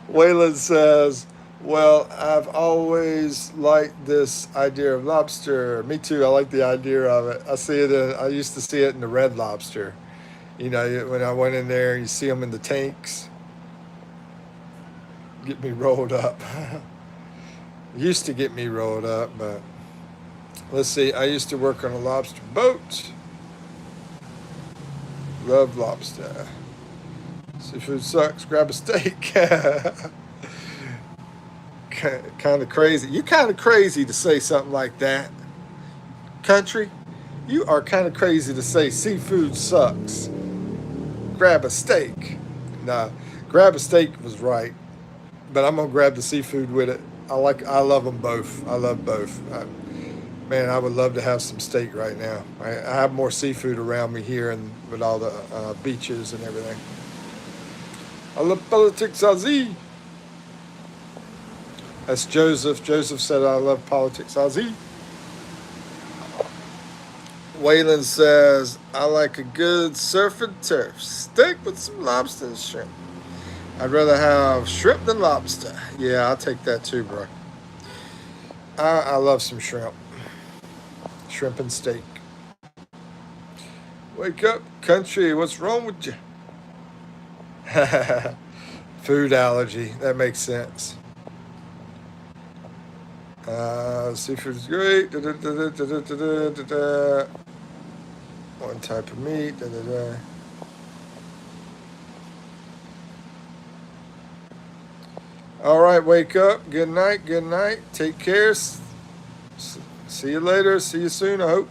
Waylon says, well, I've always liked this idea of lobster. Me too. I like the idea of it. I used to see it in the Red Lobster. When I went in there, you see them in the tanks. Get me rolled up. Used to get me rolled up, but let's see. I used to work on a lobster boat. Love lobster. Seafood sucks. Grab a steak. Kind of crazy. You kind of crazy to say something like that. Country, you are kind of crazy to say seafood sucks. Grab a steak. Nah, grab a steak was right, but I'm gonna grab the seafood with it. I love them both. I love both. Man, I would love to have some steak right now. I have more seafood around me here, and with all the beaches and everything. I love politics, Azzy. That's Joseph. Joseph said, I love politics, Azzy. Waylon says, I like a good surf and turf steak with some lobster and shrimp. I'd rather have shrimp than lobster. Yeah, I'll take that too, bro. I love some shrimp. Shrimp and steak. Wake up, country. What's wrong with you? Food allergy. That makes sense. Seafood is great. One type of meat. All right, wake up. Good night. Good night. Take care. See you later. See you soon, I hope.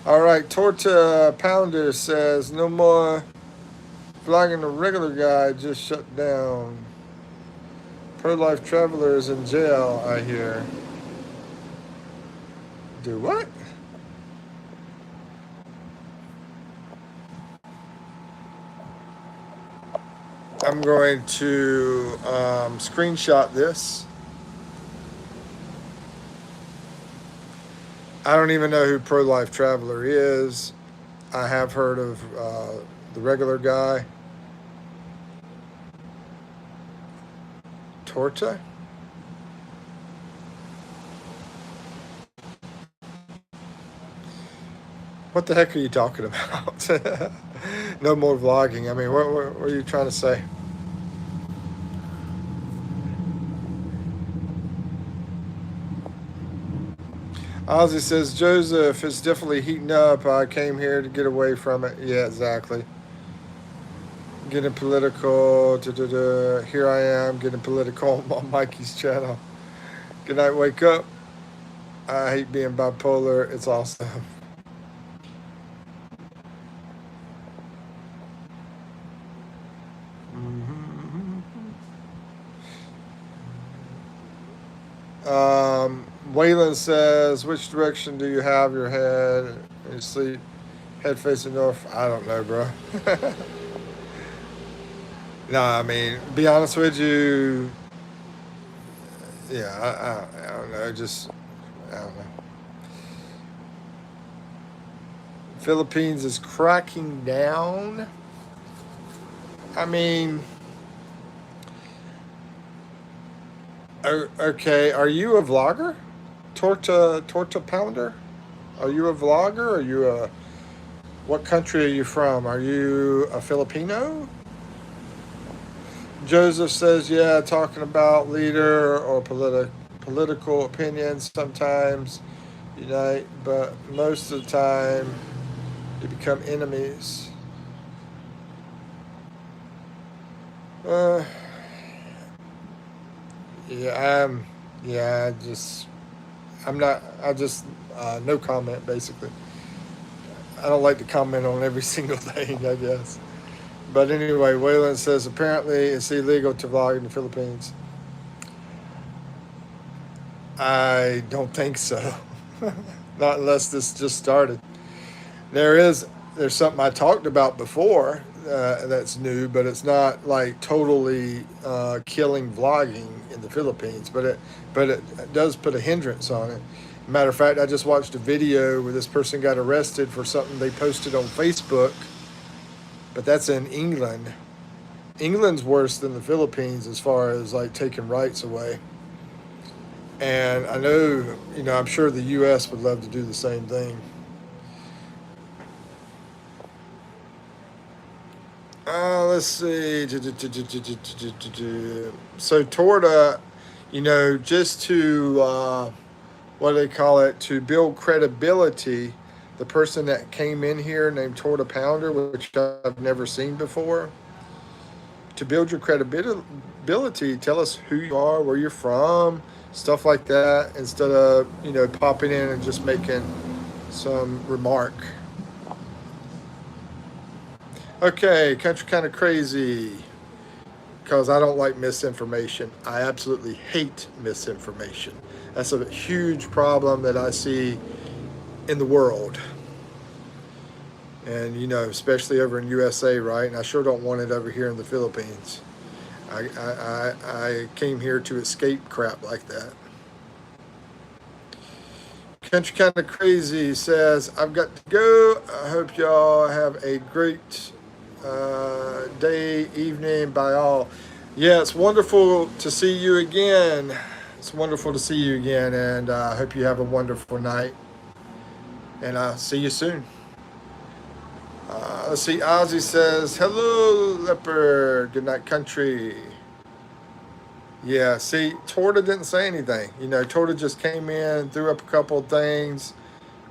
All right, Torta Pounder says no more vlogging. The regular guy just shut down. Pro-life traveler is in jail, I hear. Do what? I'm going to screenshot this. I don't even know who Pro-Life Traveler is. I have heard of the regular guy. Torta? What the heck are you talking about? No more vlogging. I mean, what are you trying to say? Ozzy says, Joseph, it's definitely heating up. I came here to get away from it. Yeah, exactly. Getting political. Here I am getting political on Mikey's channel. Good night, wake up. I hate being bipolar. It's awesome. Waylon says, which direction do you have your head? When you sleep, head facing north. I don't know, bro. No, I mean, be honest with you. Yeah, I don't know. Just, I don't know. Philippines is cracking down. I mean, okay. Are you a vlogger? Torta Pounder? Are you a vlogger? Are you a what country are you from? Are you a Filipino? Joseph says, yeah, talking about leader or political opinions sometimes unite, but most of the time you become enemies. Uh, yeah, yeah, I'm not, no comment basically. I don't like to comment on every single thing, I guess. But anyway, Waylon says apparently it's illegal to vlog in the Philippines. I don't think so. Not unless this just started. There's something I talked about before that's new, but it's not like totally killing vlogging in the Philippines. But it does put a hindrance on it. Matter of fact, I just watched a video where this person got arrested for something they posted on Facebook, but that's in England. England's worse than the Philippines as far as like taking rights away. And I know, I'm sure the U.S. would love to do the same thing. Let's see. So Torta, just to what do they call it, to build credibility, the person that came in here named Torta Pounder, which I've never seen before, to build your credibility, tell us who you are, where you're from, stuff like that, instead of popping in and just making some remark. Okay, country kind of crazy because I don't like misinformation. I absolutely hate misinformation. That's a huge problem that I see in the world. And, especially over in USA, right? And I sure don't want it over here in the Philippines. I came here to escape crap like that. Country kind of crazy says, I've got to go. I hope y'all have a great day, evening, by all. Yeah, it's wonderful to see you again. It's wonderful to see you again, and I hope you have a wonderful night. And I'll see you soon. Let's see, Ozzy says, hello, leopard. Good night, country. Yeah, see, Torta didn't say anything. Torta just came in, threw up a couple of things,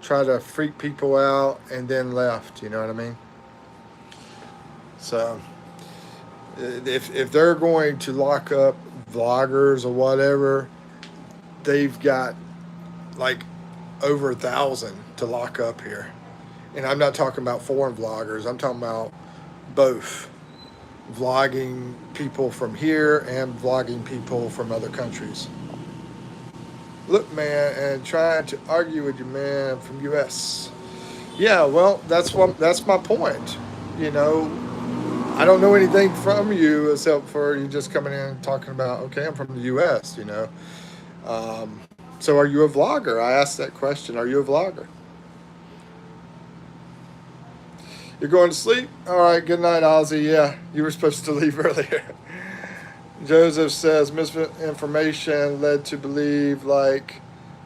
tried to freak people out, and then left. You know what I mean? So, if they're going to lock up vloggers or whatever, they've got like over 1,000 to lock up here. And I'm not talking about foreign vloggers. I'm talking about both vlogging people from here and vlogging people from other countries. Look, man, and trying to argue with you, man, from U.S. Yeah, well, that's my point. I don't know anything from you except for you just coming in and talking about, okay, I'm from the U.S., So are you a vlogger? I asked that question. Are you a vlogger? You're going to sleep? All right, good night, Ozzy. Yeah, you were supposed to leave earlier. Joseph says misinformation led to believe like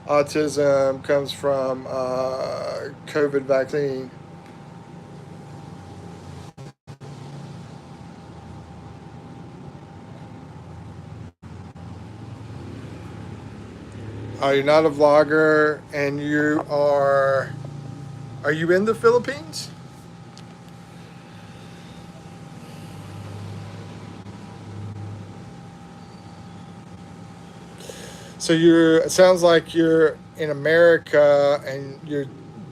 autism comes from COVID vaccine. You're not a vlogger, and you are you in the Philippines? So it sounds like you're in America and you're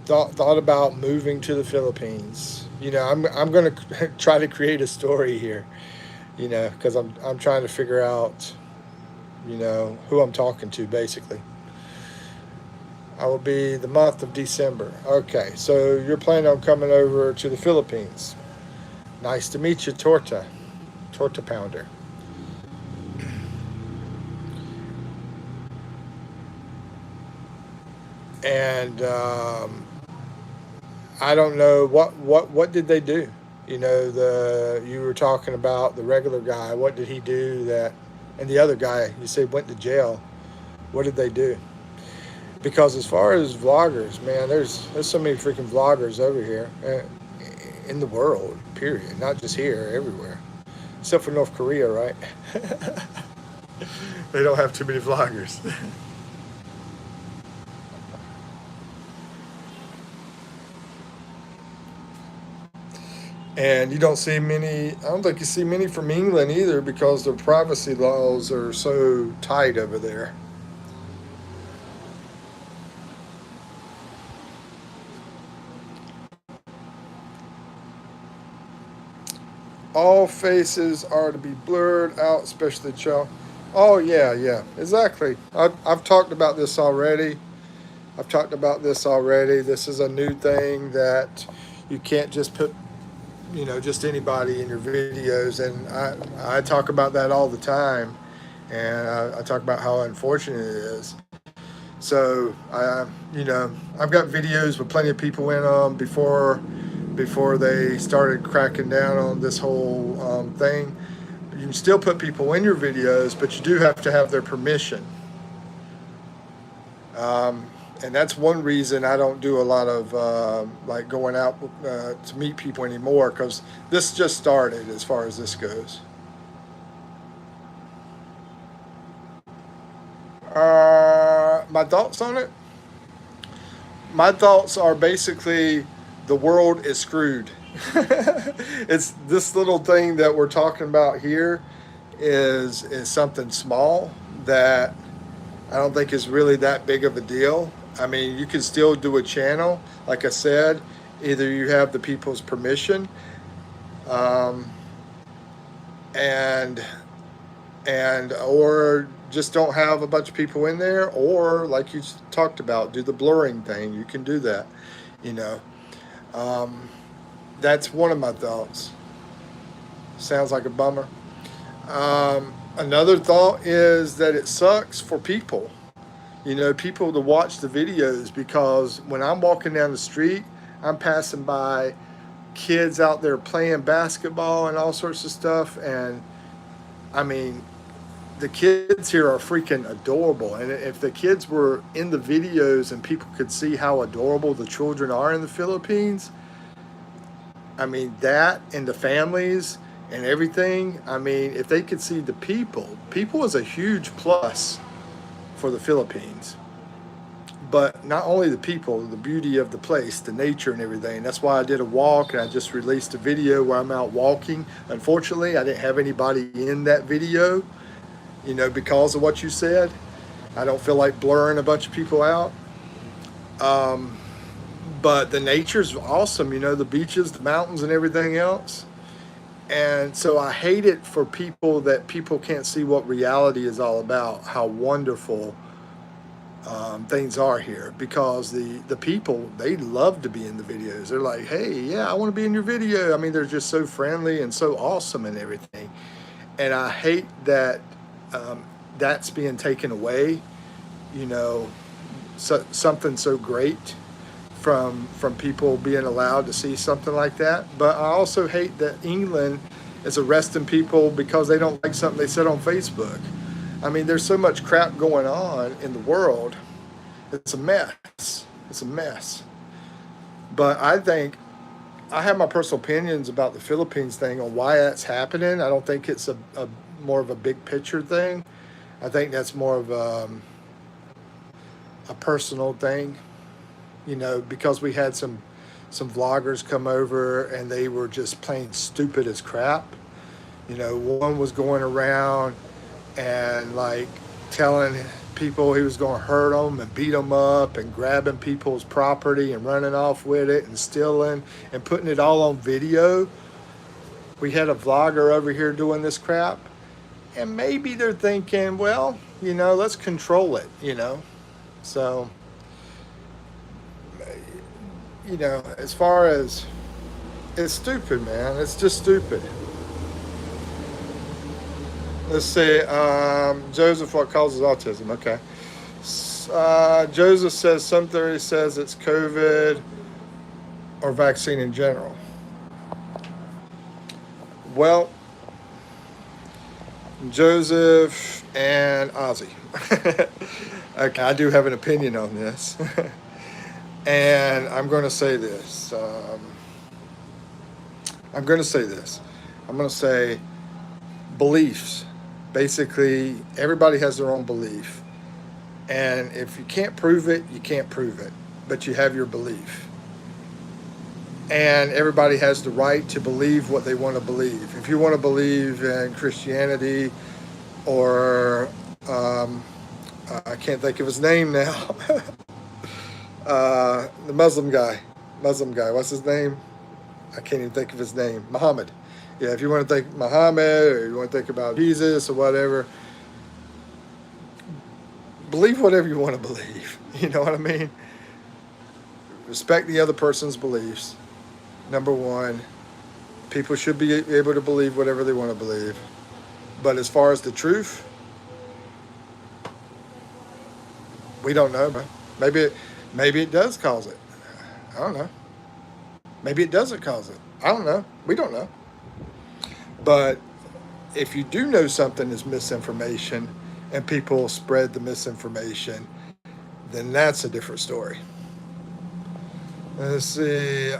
thought about moving to the Philippines. I'm going to try to create a story here, because I'm trying to figure out, who I'm talking to basically. I will be the month of December. Okay, so you're planning on coming over to the Philippines. Nice to meet you, Torta Pounder. And I don't know what did they do. You were talking about the regular guy. What did he do that? And the other guy, you said went to jail. What did they do? Because as far as vloggers, man, there's so many freaking vloggers over here in the world. Period. Not just here, everywhere, except for North Korea, right? They don't have too many vloggers. And you don't see many, I don't think you see many from England either because their privacy laws are so tight over there. All faces are to be blurred out, especially child. Oh, yeah, yeah, exactly. I've talked about this already. I've talked about this already. This is a new thing that you can't just put, just anybody in your videos. And I talk about that all the time. And I talk about how unfortunate it is. So I've got videos with plenty of people in them before they started cracking down on this whole thing. You can still put people in your videos, but you do have to have their permission. Um, and that's one reason I don't do a lot of like going out to meet people anymore because this just started as far as this goes. My thoughts on it? My thoughts are basically the world is screwed. It's this little thing that we're talking about here is something small that I don't think is really that big of a deal. I mean, you can still do a channel, like I said. Either you have the people's permission, um, and or just don't have a bunch of people in there, or like you talked about, do the blurring thing. You can do that, you know. Um, that's one of my thoughts. Sounds like a bummer. Another thought is that it sucks for people, people to watch the videos because when I'm walking down the street, I'm passing by kids out there playing basketball and all sorts of stuff. And I mean, the kids here are freaking adorable. And if the kids were in the videos and people could see how adorable the children are in the Philippines, I mean, that and the families and everything, I mean, if they could see the people is a huge plus for the Philippines. But not only the people, the beauty of the place, the nature and everything. That's why I did a walk and I just released a video where I'm out walking. Unfortunately, I didn't have anybody in that video, because of what you said. I don't feel like blurring a bunch of people out. Um, but the nature's awesome, the beaches, the mountains, and everything else. And so I hate it for people that people can't see what reality is all about, how wonderful things are here because the people, they love to be in the videos. They're like, hey, yeah, I want to be in your video. I mean, they're just so friendly and so awesome and everything. And I hate that um, that's being taken away, you know, something so great from people being allowed to see something like that. But I also hate that England is arresting people because they don't like something they said on Facebook. I mean, there's so much crap going on in the world. It's a mess. It's a mess. But I think I have my personal opinions about the Philippines thing on why that's happening. I don't think it's a more of a big picture thing. I think that's more of a personal thing, because we had some vloggers come over and they were just plain stupid as crap. One was going around and like telling people he was going to hurt them and beat them up and grabbing people's property and running off with it and stealing and putting it all on video. We had a vlogger over here doing this crap, and maybe they're thinking, well, let's control it, So, as far as, it's stupid, man. It's just stupid. Let's see. Joseph, what causes autism? Okay. Joseph says some theory says it's COVID or vaccine in general. Well, Joseph and Ozzy. Okay, I do have an opinion on this. And I'm going to say this. I'm going to say beliefs. Basically, everybody has their own belief. And if you can't prove it, you can't prove it. But you have your belief. And everybody has the right to believe what they want to believe. If you want to believe in Christianity or I can't think of his name now. The Muslim guy. What's his name? I can't even think of his name. Muhammad. Yeah, if you want to think Muhammad or you want to think about Jesus or whatever, believe whatever you want to believe. You know what I mean? Respect the other person's beliefs. Number one, people should be able to believe whatever they want to believe. But as far as the truth, we don't know. Maybe it does cause it. I don't know. Maybe it doesn't cause it. I don't know. We don't know. But if you do know something is misinformation and people spread the misinformation, then that's a different story. Let's see.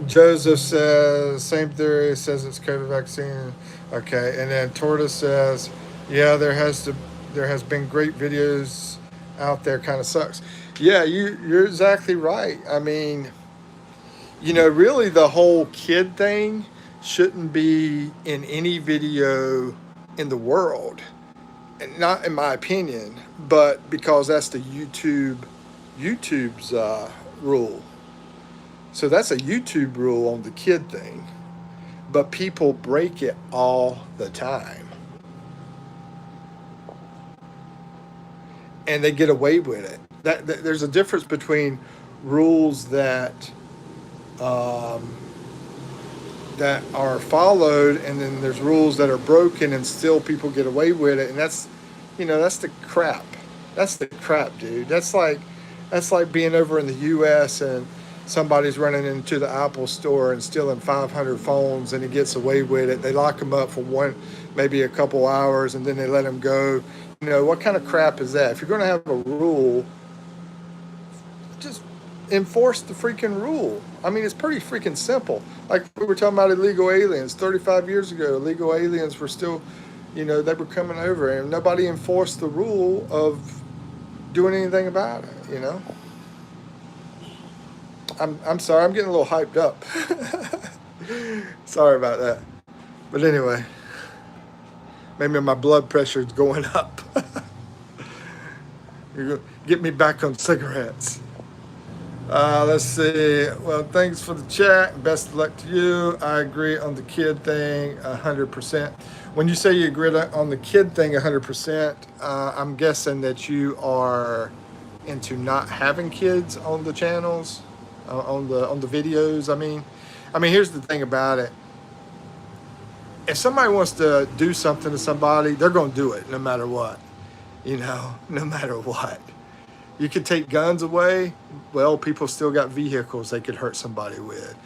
Joseph says, same theory, says it's COVID vaccine. Okay. And then Tortoise says, yeah, there has been great videos out there. Kind of sucks. Yeah, you're exactly right. I mean, really the whole kid thing shouldn't be in any video in the world. And not in my opinion, but because that's the YouTube's rule. So that's a YouTube rule on the kid thing. But people break it all the time. And they get away with it. There's a difference between rules that are followed, and then there's rules that are broken, and still people get away with it. And that's the crap. That's the crap, dude. That's like being over in the U.S. and somebody's running into the Apple store and stealing 500 phones, and he gets away with it. They lock him up for maybe a couple hours, and then they let him go. What kind of crap is that? If you're going to have a rule, just enforce the freaking rule. I mean, it's pretty freaking simple. Like we were talking about illegal aliens 35 years ago. Illegal aliens were still, they were coming over, and nobody enforced the rule of doing anything about it, I'm sorry, I'm getting a little hyped up. Sorry about that. But anyway, maybe my blood pressure is going up. You're going to get me back on cigarettes. Let's see. Well, thanks for the chat. Best of luck to you. I agree on the kid thing 100%. When you say you agree on the kid thing 100%, I'm guessing that you are into not having kids on the channels, on the videos. I mean, here's the thing about it. If somebody wants to do something to somebody, they're going to do it no matter what. No matter what. You could take guns away. Well, people still got vehicles they could hurt somebody with.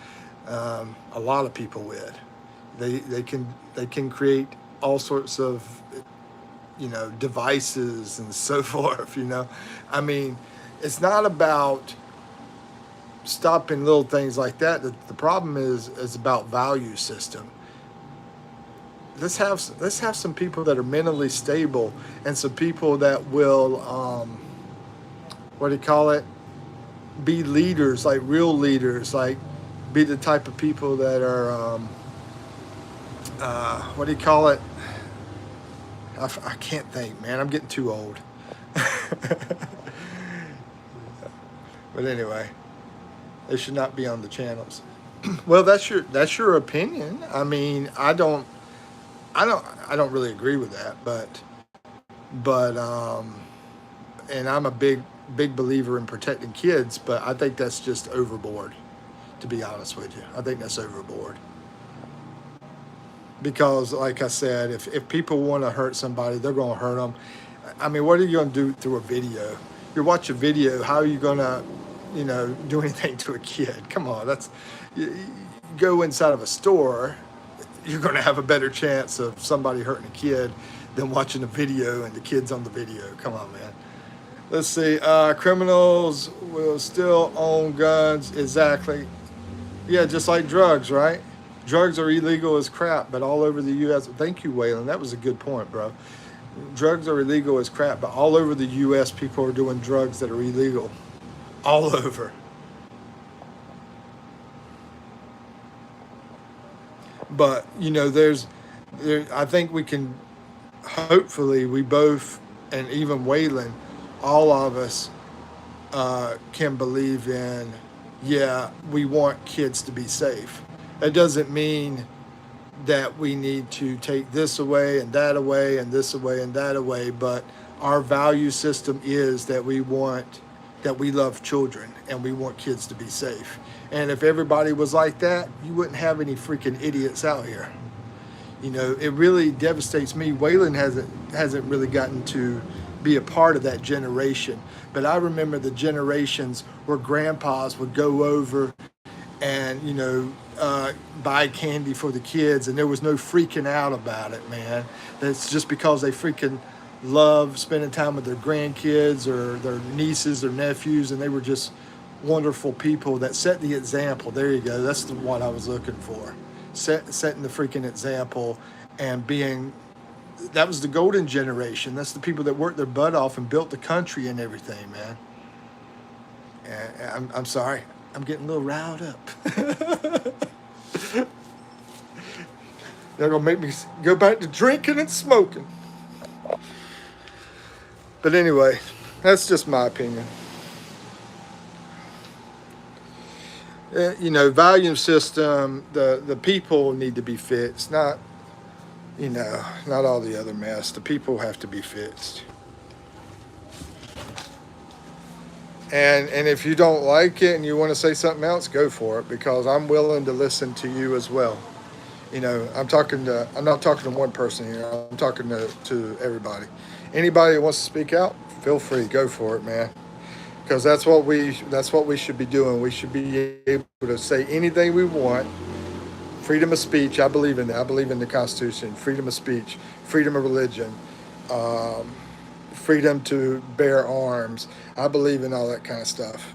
A lot of people with. They can create all sorts of, devices and so forth. I mean, it's not about stopping little things like that. The problem is about value system. Let's have some people that are mentally stable and some people that will be leaders, like real leaders, like be the type of people that are I can't think, man. I'm getting too old. But anyway, they should not be on the channels. Well, that's your opinion. I mean, I don't really agree with that, but and I'm a big believer in protecting kids, but I think that's just overboard. To be honest with you, I think that's overboard. Because, like I said, if people want to hurt somebody, they're going to hurt them. I mean, what are you going to do through a video? You watch a video, how are you going to, do anything to a kid? Come on, you go inside of a store, you're going to have a better chance of somebody hurting a kid than watching a video and the kids on the video. Come on, man. Let's see. Criminals will still own guns. Exactly. Yeah, just like drugs, right? Drugs are illegal as crap, but all over the U.S. Thank you, Waylon. That was a good point, bro. Drugs are illegal as crap, but all over the U.S. people are doing drugs that are illegal. All over. But I think we can. Hopefully, we both, and even Waylon, all of us, can believe in. Yeah, we want kids to be safe. That doesn't mean that we need to take this away and that away and this away and that away, but our value system is that we love children and we want kids to be safe. And if everybody was like that, you wouldn't have any freaking idiots out here. It really devastates me. Waylon hasn't really gotten to be a part of that generation, but I remember the generations where grandpas would go over and buy candy for the kids, and there was no freaking out about it, man. That's just because they freaking love spending time with their grandkids or their nieces or nephews, and they were just wonderful people that set the example. There you go. That's what I was looking for. Setting the freaking example and being. That was the golden generation. That's the people that worked their butt off and built the country and everything, man. And I'm sorry. I'm getting a little riled up. They're going to make me go back to drinking and smoking. But anyway, that's just my opinion. Value system, the people need to be fixed, not all the other mess. The people have to be fixed. And if you don't like it and you want to say something else, go for it, because I'm willing to listen to you as well. I'm not talking to one person here. I'm talking to everybody. Anybody that wants to speak out, feel free, go for it, man. Because that's what we should be doing. We should be able to say anything we want. Freedom of speech, I believe in that. I believe in the Constitution. Freedom of speech, freedom of religion, freedom to bear arms. I believe in all that kind of stuff.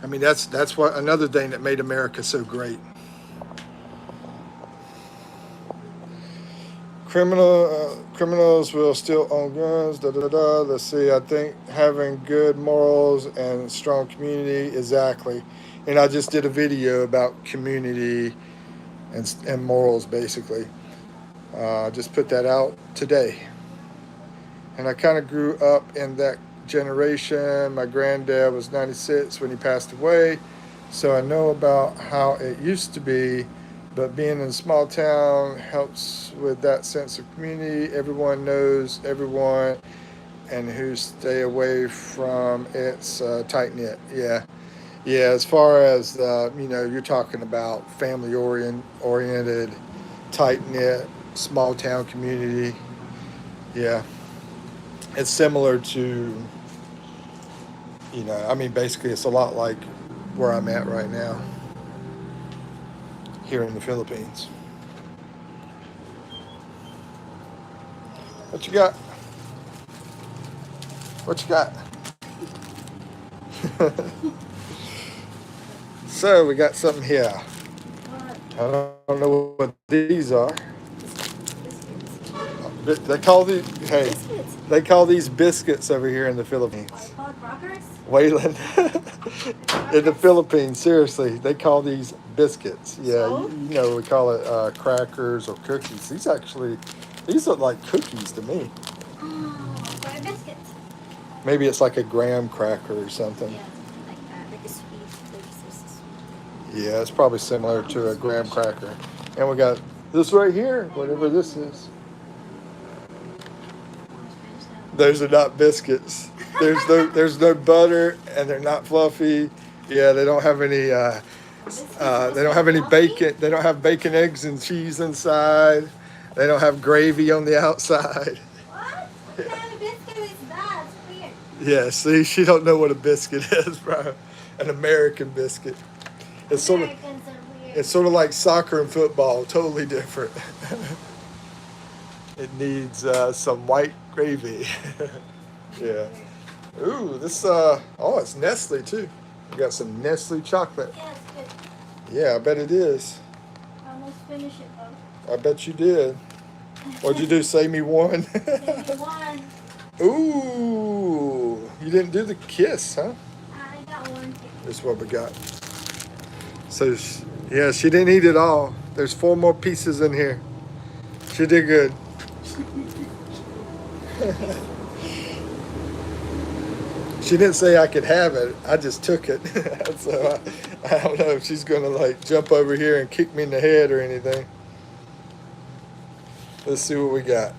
I mean, that's what another thing that made America so great. Criminals will still own guns. Let's see. I think having good morals and strong community, exactly. And I just did a video about community and morals, basically. Just put that out today. And I kind of grew up in that generation. My granddad was 96 when he passed away, so I know about how it used to be. But being in a small town helps with that sense of community. Everyone knows everyone, and who stay away from it's tight knit. Yeah. As far as you're talking about family oriented, tight knit, small town community. Yeah, it's similar to basically it's a lot like where I'm at right now, here in the Philippines. What you got? What you got? So we got something here. I don't know what these are. They call these biscuits over here in the Philippines. Waylon. In the Philippines, seriously, they call these biscuits. Yeah, we call it crackers or cookies. These actually These look like cookies to me. Oh, for a biscuit. Maybe it's like a graham cracker or something. Yeah, something like that. Like a sweet. Like so sweet. Yeah, it's probably similar to a graham cracker. And we got this right here, whatever this is. Those are not biscuits. There's no butter, and they're not fluffy. Yeah, they don't have any. They don't have any bacon. They don't have bacon, eggs, and cheese inside. They don't have gravy on the outside. What? What kind of biscuit is that? It's weird. Yeah, see, she don't know what a biscuit is, bro. An American biscuit. It's Americans are weird. it's sort of like soccer and football, totally different. It needs some white gravy. Yeah. Ooh, this oh, it's Nestle too. We got some Nestle chocolate. Yeah, it's good. Yeah, I bet it is. I almost finished it though. I bet you did. What'd you do? Say me one. Maybe one. Ooh, you didn't do the kiss, huh? I got one. This is what we got. So, yeah, she didn't eat it all. There's 4 more pieces in here. She did good. She didn't say I could have it. I just took it. So I don't know if she's gonna like jump over here and kick me in the head or anything. Let's see what we got.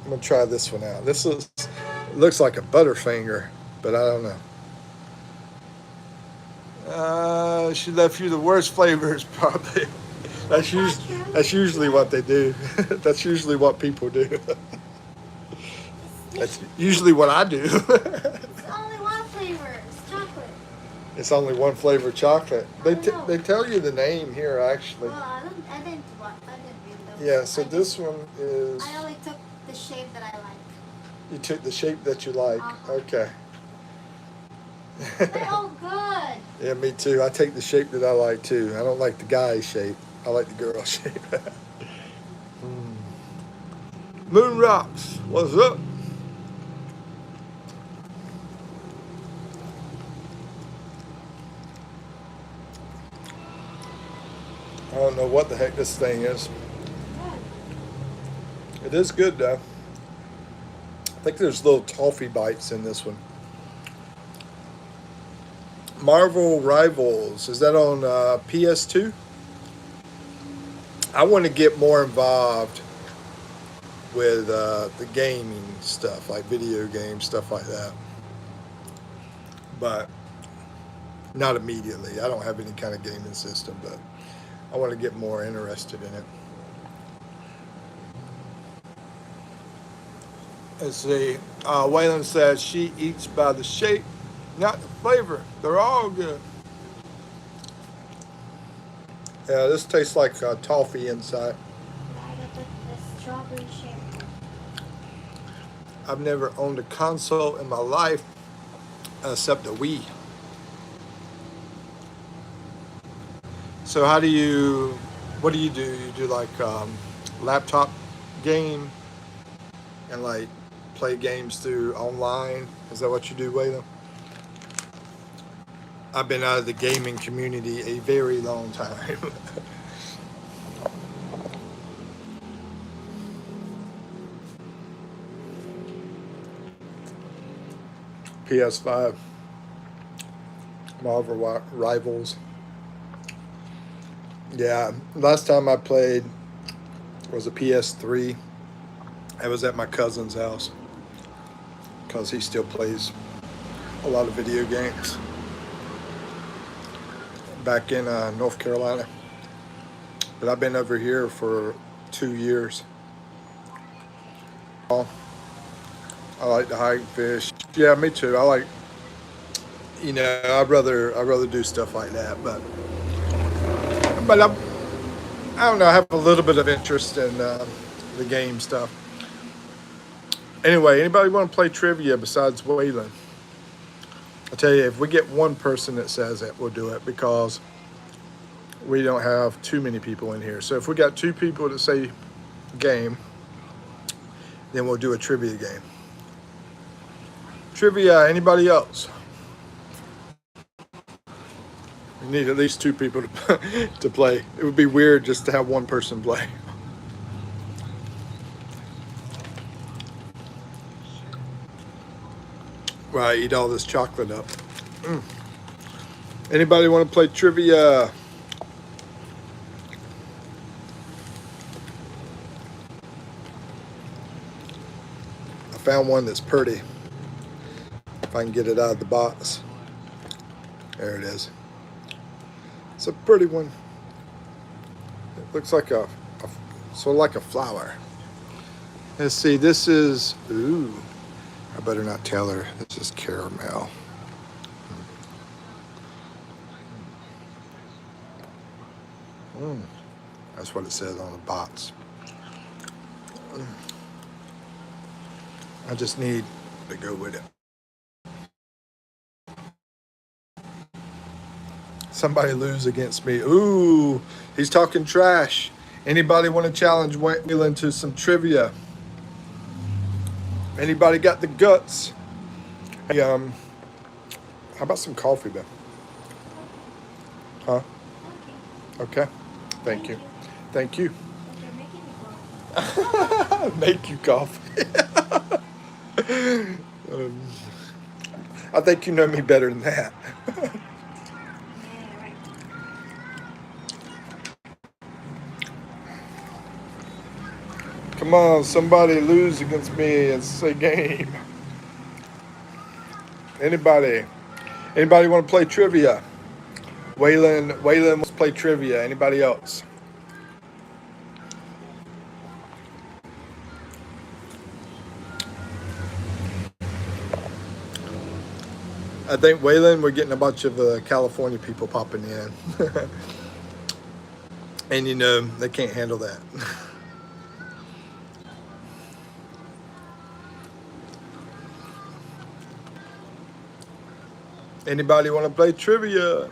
I'm gonna try this one out. Looks like a Butterfinger, but I don't know. She left you the worst flavors, probably. That's usually what they do. That's usually what people do. That's usually what I do. It's only one flavor. It's chocolate. It's only one flavor chocolate. I know. They tell you the name here actually. Well, I didn't read those. Yeah, so this one is. I only took the shape that I like. You took the shape that you like. Uh-huh. Okay. They're all good. Yeah, me too. I take the shape that I like too. I don't like the guy shape. I like the girl shape. Moon Rocks, what's up? I don't know what the heck this thing is. It is good though. I think there's little toffee bites in this one. Marvel Rivals, is that on PS2? I want to get more involved with the gaming stuff, like video games, stuff like that. But not immediately. I don't have any kind of gaming system, but I want to get more interested in it. Let's see. Waylon says she eats by the shape, not the flavor. They're all good. Yeah, this tastes like toffee inside. I got the strawberry shape. I've never owned a console in my life except a Wii. So what do? You do like laptop game and like play games through online? Is that what you do, Waylon? I've been out of the gaming community a very long time. PS5, Marvel Rivals. Yeah, last time I played was a PS3. I was at my cousin's house because he still plays a lot of video games. Back in North Carolina. But I've been over here for 2 years. I like to hike, fish. Yeah, me too. I'd rather do stuff like that. But I don't know. I have a little bit of interest in the game stuff. Anyway, anybody want to play trivia besides Waylon? I tell you, if we get one person that says it, we'll do it because we don't have too many people in here. So if we got 2 people that say game, then we'll do a trivia game. Trivia, anybody else? We need at least 2 people to play. It would be weird just to have one person play. while I eat all this chocolate up. Anybody want to play trivia? I found one that's pretty. If I can get it out of the box. There it is. It's a pretty one. It looks like a sort of like a flower. Let's see, this is, ooh, I better not tell her. This is caramel. That's what it says on the box. I just need to go with it. Somebody lose against me. Ooh, he's talking trash. Anybody want to challenge Waylon to some trivia? Anybody got the guts? Hey, how about some coffee, Ben? Huh? Okay. Thank you. Thank you. Make you coffee. I think you know me better than that. Come on, somebody lose against me and say game. Anybody want to play trivia? Waylon wants to play trivia. Anybody else? I think Waylon, we're getting a bunch of California people popping in. And you know, they can't handle that. Anybody want to play trivia?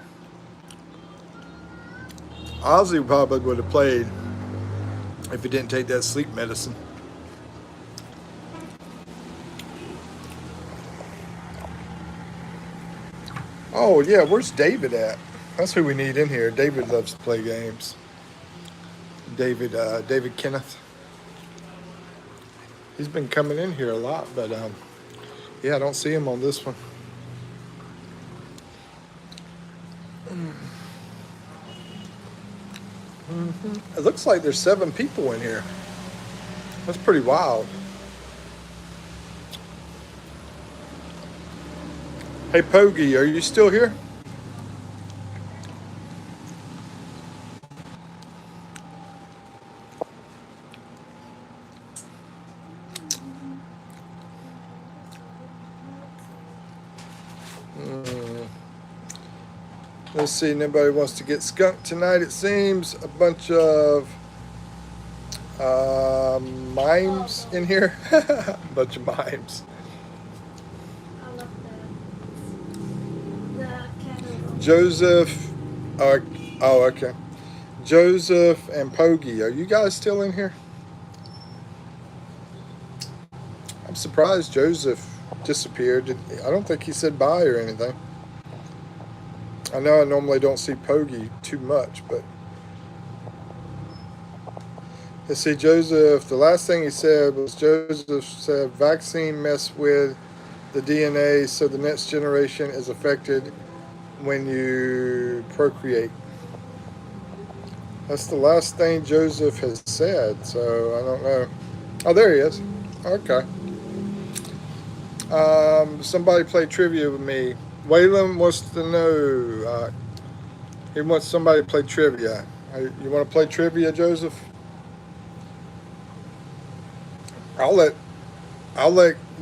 Ozzy probably would have played if he didn't take that sleep medicine. Oh yeah, where's David at? That's who we need in here. David loves to play games. David Kenneth. He's been coming in here a lot, but yeah, I don't see him on this one. It looks like there's 7 people in here. That's pretty wild. Hey, Pogi, are you still here? Let's see, nobody wants to get skunked tonight, it seems. A bunch of mimes in here. A bunch of mimes. I love the kettle. Joseph, oh, okay. Joseph and Pogi, are you guys still in here? I'm surprised Joseph disappeared. I don't think he said bye or anything. I know I normally don't see Pogi too much, but let's see, Joseph, the last thing he said was Joseph said vaccine mess with the DNA, so the next generation is affected when you procreate. That's the last thing Joseph has said, so I don't know. Oh, there he is. Okay. Somebody play trivia with me. Waylon wants to know. He wants somebody to play trivia. You want to play trivia, Joseph? I'll let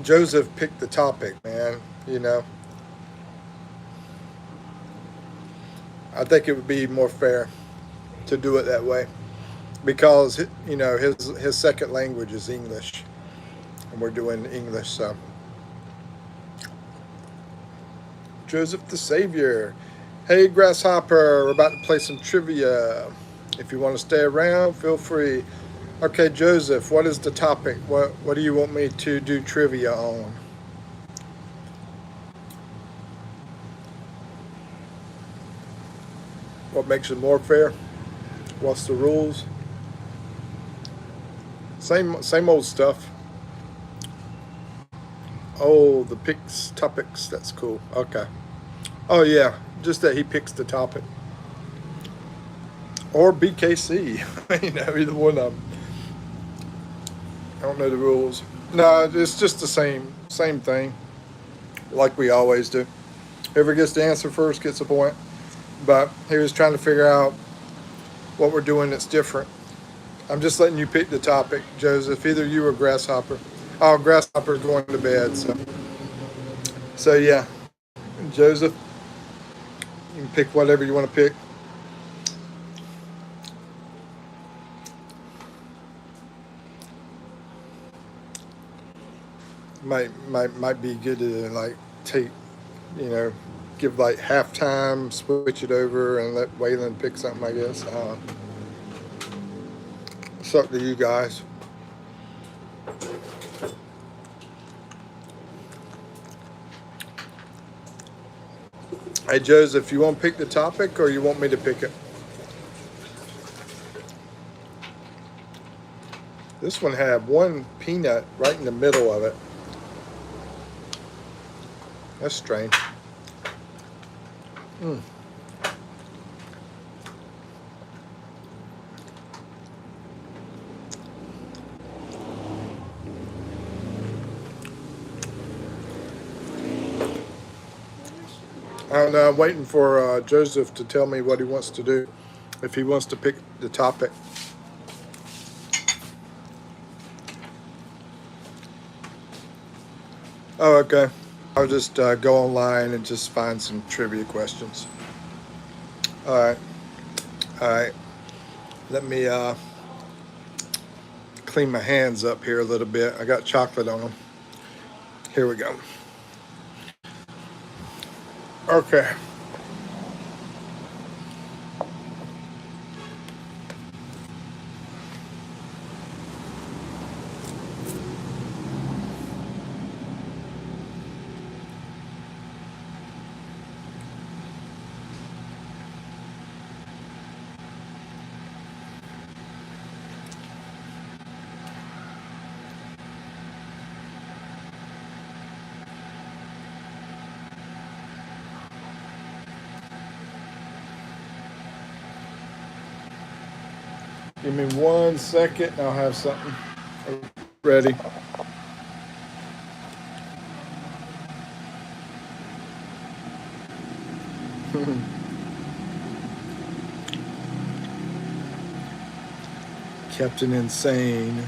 Joseph pick the topic, man. You know. I think it would be more fair to do it that way, because you know his second language is English, and we're doing English, so. Joseph the Savior. Hey, Grasshopper, we're about to play some trivia. If you want to stay around, feel free. Okay, Joseph, what is the topic? What do you want me to do trivia on? What makes it more fair? What's the rules? Same old stuff. Oh, the picks topics. That's cool. Okay. Oh yeah, just that he picks the topic. Or BKC. Either one of them. I don't know the rules. No, it's just the same thing, like we always do. Whoever gets the answer first gets a point. But he was trying to figure out what we're doing that's different. I'm just letting you pick the topic, Joseph. Either you or Grasshopper. Oh, Grasshopper's going to bed, so yeah, Joseph, you can pick whatever you want to pick. Might be good to like take, you know, give like halftime, switch it over, and let Waylon pick something. I guess. It's up to you guys. Hey, Joseph, you want to pick the topic or you want me to pick it? This one had one peanut right in the middle of it. That's strange. Mm. I don't know. I'm waiting for Joseph to tell me what he wants to do. If he wants to pick the topic. Oh, okay. I'll just go online and just find some trivia questions. All right. All right. Let me clean my hands up here a little bit. I got chocolate on them. Here we go. Okay. Give me 1 second and I'll have something ready. Captain Insane.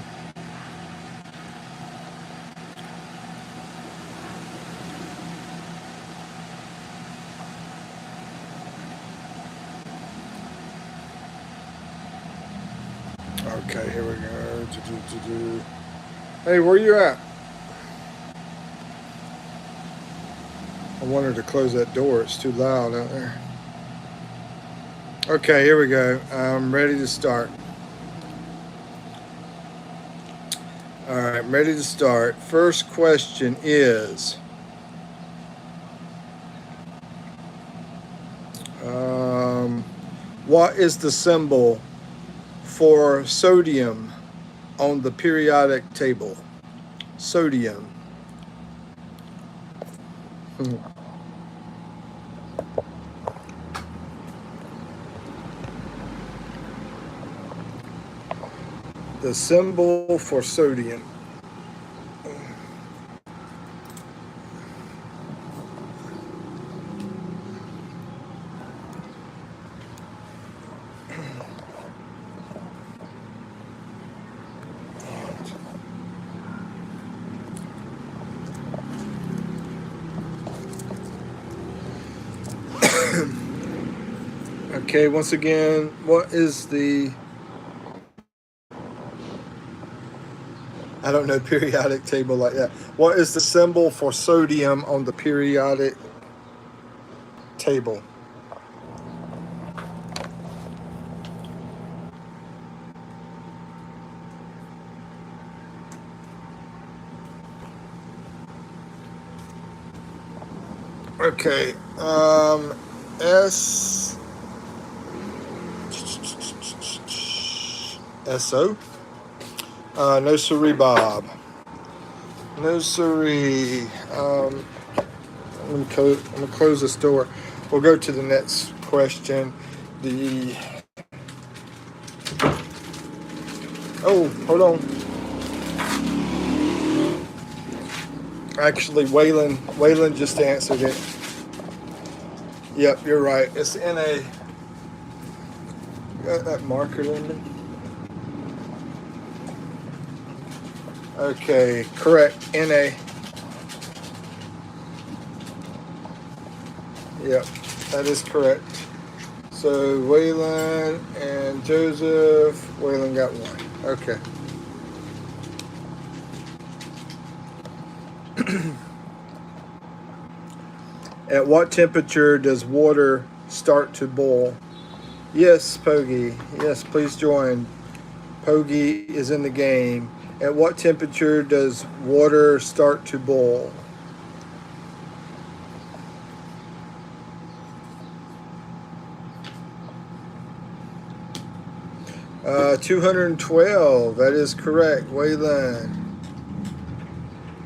Okay, here we go. Hey, where you at? I wanted to close that door. It's too loud out there. Okay, here we go. I'm ready to start. All right, I'm ready to start. First question is what is the symbol for sodium on the periodic table? Sodium. The symbol for sodium. Okay, once again, what is the, I don't know, periodic table like that. What is the symbol for sodium on the periodic table? Okay, S O. No, sorry, Bob. No siree. I'm gonna close this door. We'll go to the next question. The Oh, hold on. Actually, Waylon just answered it. Yep, you're right. It's NA. Got that marker in me? Okay, correct. NA. Yep, that is correct. So Waylon and Joseph. Waylon got one. Okay. At what temperature does water start to boil? Yes, Pogi. Yes, please join. Pogi is in the game. At what temperature does water start to boil? 212. That is correct, Waylon.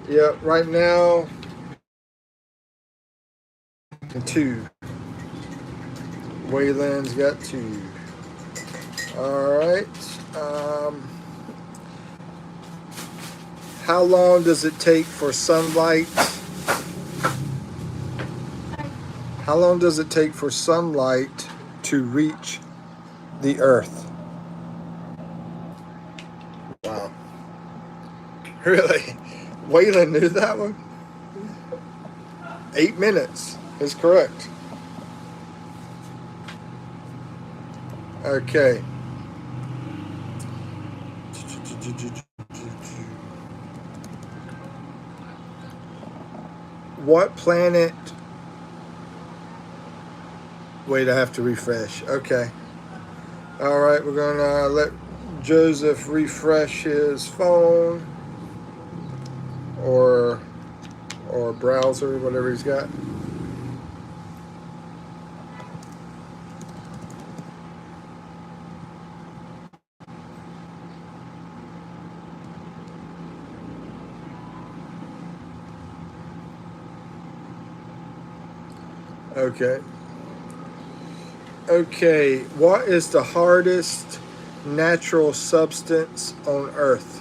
Yep, right now, 2. Waylon's got 2. All right. How long does it take for sunlight? How long does it take for sunlight to reach the earth? Wow. Really? Waylon knew that one? 8 minutes is correct. Okay. What planet? Wait, I have to refresh. Okay. All right, we're going to let Joseph refresh his phone or browser, whatever he's got. Okay. Okay, what is the hardest natural substance on Earth?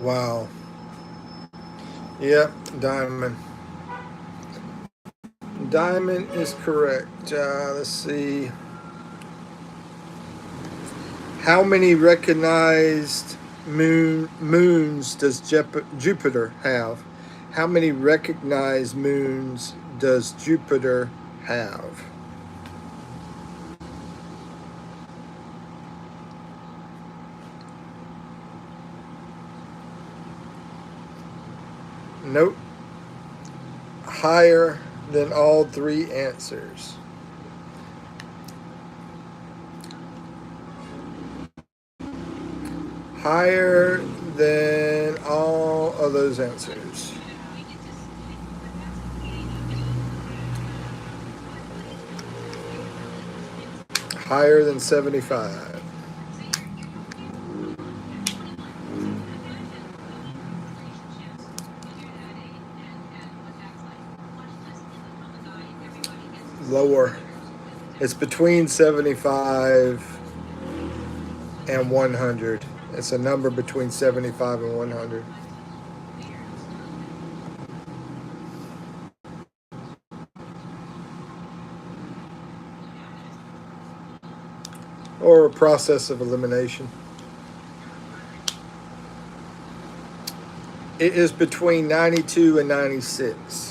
Wow. Yep, diamond. Diamond is correct. Let's see. How many recognized moons does Jupiter have? How many recognized moons does Jupiter have? Nope. Higher than all 3 answers. Higher than all of those answers. Higher than 75. Lower. It's between 75 and 100. It's a number between 75 and 100. Or a process of elimination. It is between 92 and 96.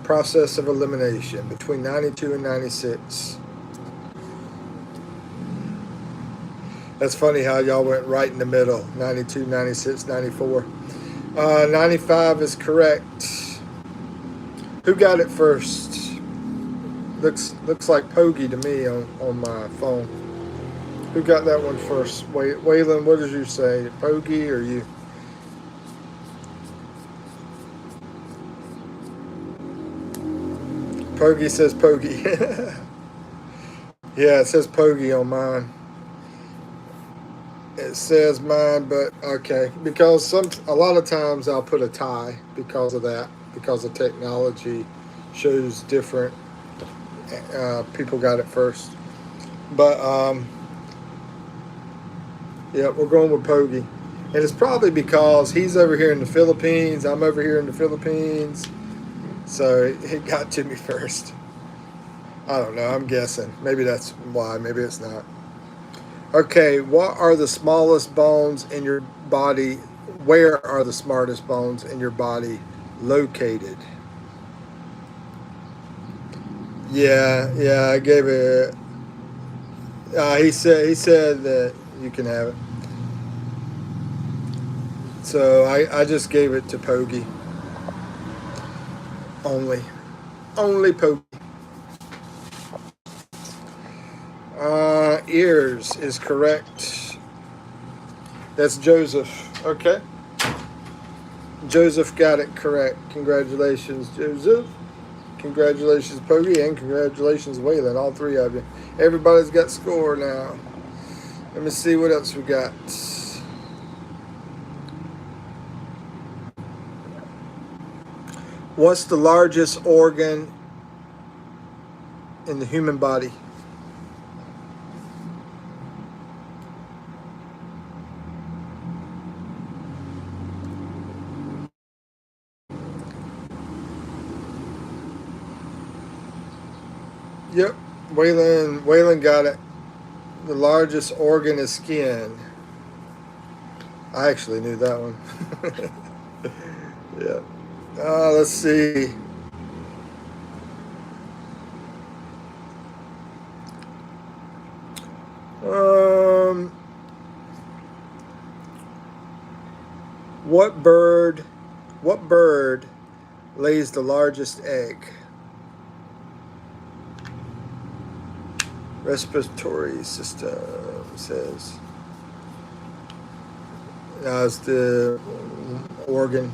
Process of elimination between 92 and 96. That's funny how y'all went right in the middle. 92, 96, 94. 95 is correct. Who got it first? Looks like Pogie to me on my phone. Who got that one first? Waylon, what did you say? Pogie or you? Pogie says Pogie. Yeah, it says Pogie on mine. It says mine, but okay, because a lot of times I'll put a tie because of that, because the technology shows different. People got it first, but yeah, we're going with Pogie, and it's probably because he's over here in the Philippines. I'm over here in the Philippines, so it got to me first. I don't know. I'm guessing. Maybe that's why. Maybe it's not. Okay, what are the smallest bones in your body? Where are the smartest bones in your body located? Yeah, yeah, I gave it. He said that you can have it. So I just gave it to Pogie only, only Pogie. Ears is correct. That's Joseph. Okay, Joseph got it correct. Congratulations, Joseph. Congratulations, Pogie, and congratulations, Waylon. All three of you. Everybody's got score now. Let me see what else we got. What's the largest organ in the human body? Yep, Waylon got it. The largest organ is skin. I actually knew that one. Yeah. Let's see. Um, what bird? What bird lays the largest egg? Respiratory system says. It's the organ.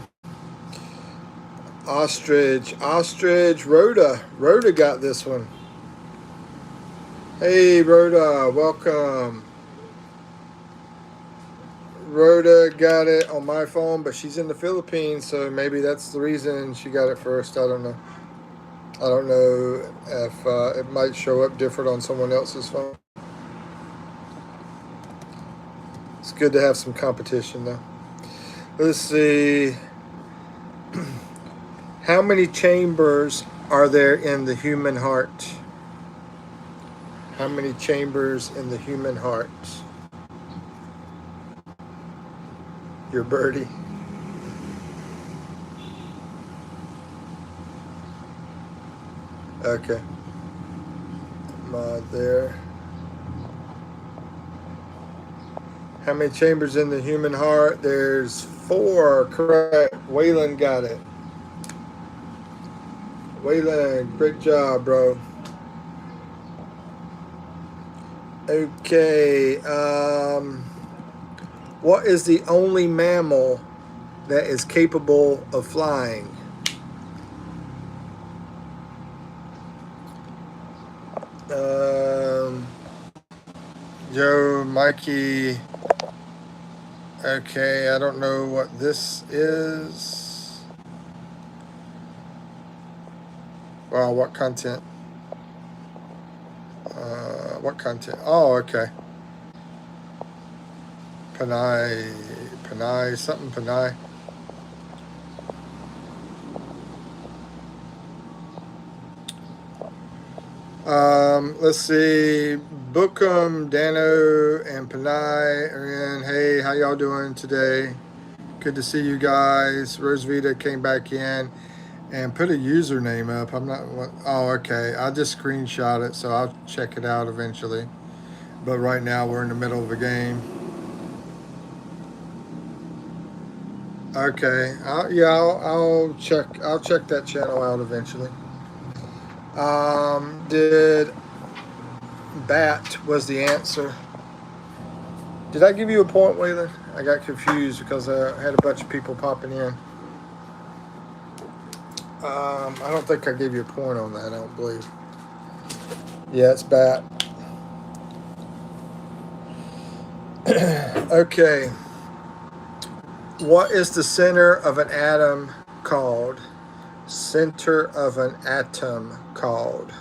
Ostrich. Ostrich. Rhoda. Rhoda got this one. Hey, Rhoda. Welcome. Rhoda got it on my phone, but she's in the Philippines, so maybe that's the reason she got it first. I don't know. I don't know if it might show up different on someone else's phone. It's good to have some competition, though. Let's see. How many chambers are there in the human heart? How many chambers in the human heart? Your birdie. Okay. There. How many chambers in the human heart? There's 4. Correct. Waylon got it. Waylon, great job, bro. Okay. What is the only mammal that is capable of flying? Joe, Mikey. Okay, I don't know what this is. Wow, what content? What content? Oh, okay. Panay, something Panay. Let's see. Bookum, Dano, and Panay are in. Hey, how y'all doing today? Good to see you guys. Rosevita came back in and put a username up. I'm not. Oh, okay. I just screenshot it, so I'll check it out eventually. But right now we're in the middle of a game. Okay. I'll check. I'll check that channel out eventually. Did bat was the answer. Did I give you a point, Waylon? I got confused because I had a bunch of people popping in. I don't think I gave you a point on that. I don't believe. Yeah, it's bat. Okay. What is the center of an atom called? Center of an atom called.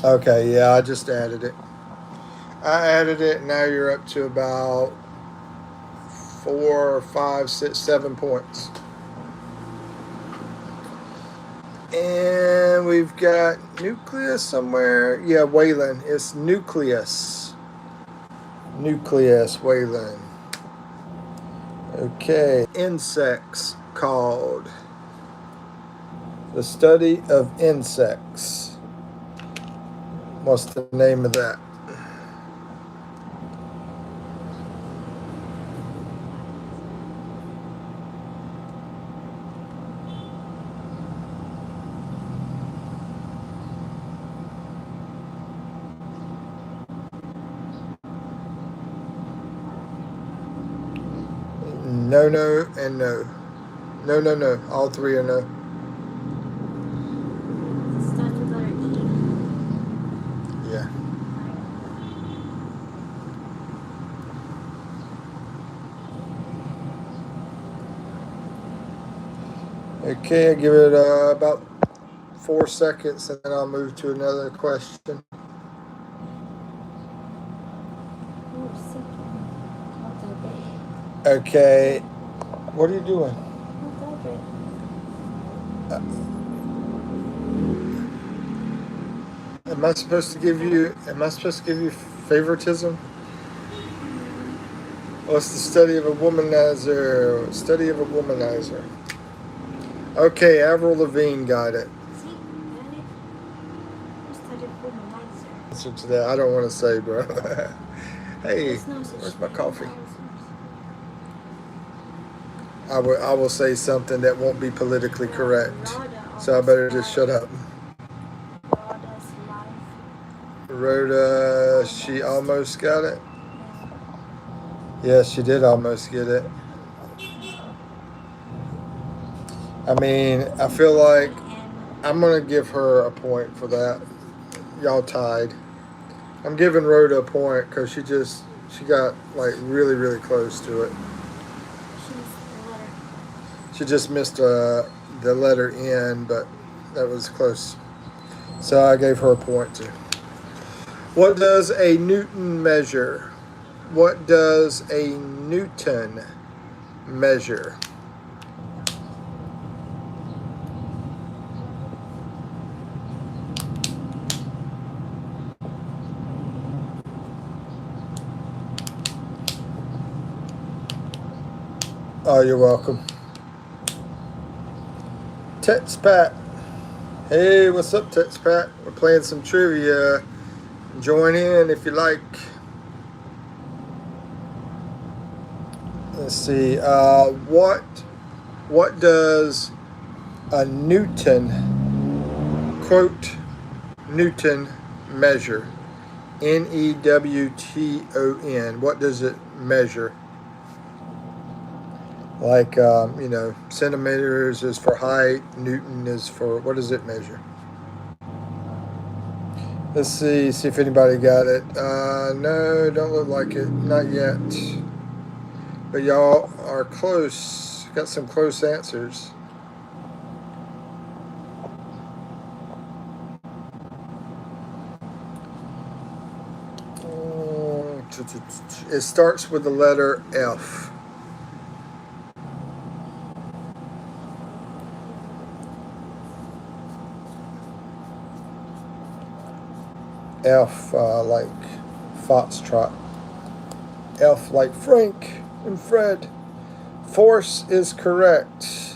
Okay, yeah, I just added it. I added it, and now you're up to about 4, 5, 6, 7 points. And we've got nucleus somewhere. Yeah, Waylon. It's nucleus. Nucleus, Waylon. Okay. Insects called. The study of insects. What's the name of that? No, no, and no. No, no, no. All three are no. Start with letter E. Yeah. Okay, I give it about 4 seconds, and then I'll move to another question. Oh, sick. Not that big. Okay. What are you doing? Not that big. Am I supposed to give you favoritism? What's the study of a womanizer? Study of a womanizer. Okay, Avril Lavigne got it. See, got it. I started womanizer. Answer to that, I don't want to say, bro. Hey, There's no such where's my thing. coffee? I will say something that won't be politically correct, so I better just shut up. Rhoda's life. Rhoda, she almost got it. Yeah, she did almost get it. I mean, I feel like I'm going to give her a point for that. Y'all tied. I'm giving Rhoda a point because she got like really, really close to it. She just missed the letter N, but that was close. So I gave her a point too. What does a Newton measure? What does a Newton measure? Oh, you're welcome. Tex Pat. Hey, what's up, Tex Pat? We're playing some trivia. Join in if you like. Let's see. What does a Newton, quote, Newton measure? Newton. What does it measure? Like, centimeters is for height. Newton is for, what does it measure? Let's see if anybody got it. No, don't look like it. Not yet. But y'all are close. Got some close answers. It starts with the letter F. F like Foxtrot. F like Frank and Fred. Force is correct.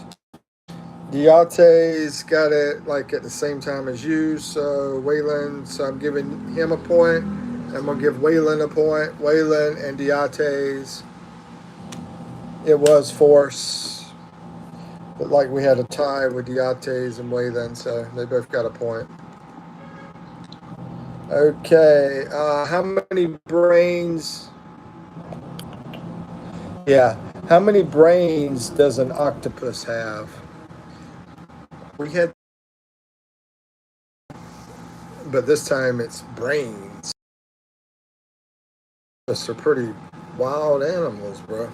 Diate's got it like at the same time as you, so Waylon, so I'm giving him a point. I'm going to give Waylon a point. Waylon and Diate's. It was force. But like we had a tie with Yates and Wayland, so they both got a point. Okay, how many brains? Yeah, how many brains does an octopus have? We had, but this time it's brains. Those are pretty wild animals, bro.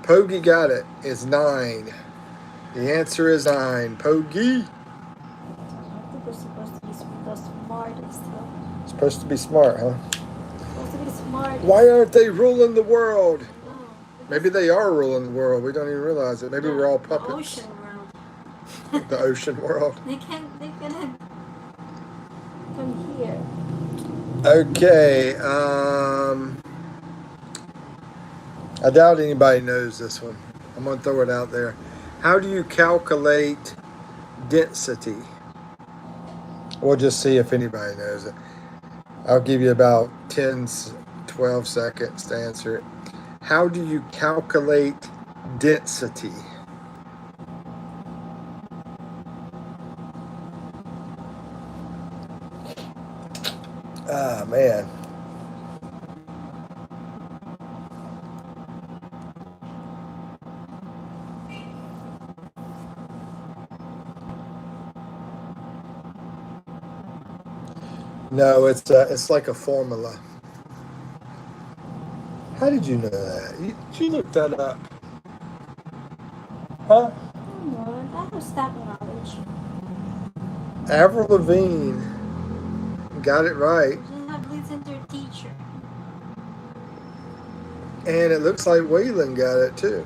Pogi got it. It's 9. The answer is 9. Pogi. Octopus is supposed to be the smartest, huh? Supposed to be smart, huh? Supposed to be smart. Why aren't they ruling the world? No, Maybe they are ruling the world. We don't even realize it. Maybe we're all the puppets. ocean world. The ocean world. They cannot come here. Okay. I doubt anybody knows this one. I'm going to throw it out there. How do you calculate density? We'll just see if anybody knows it. I'll give you about 10, 12 seconds to answer it. How do you calculate density? Ah, man. No, it's like a formula. How did you know that? Did you look that up? Huh? Come on, I have that knowledge. Avril Lavigne got it right. You should have listened to your teacher. And it looks like Waylon got it too.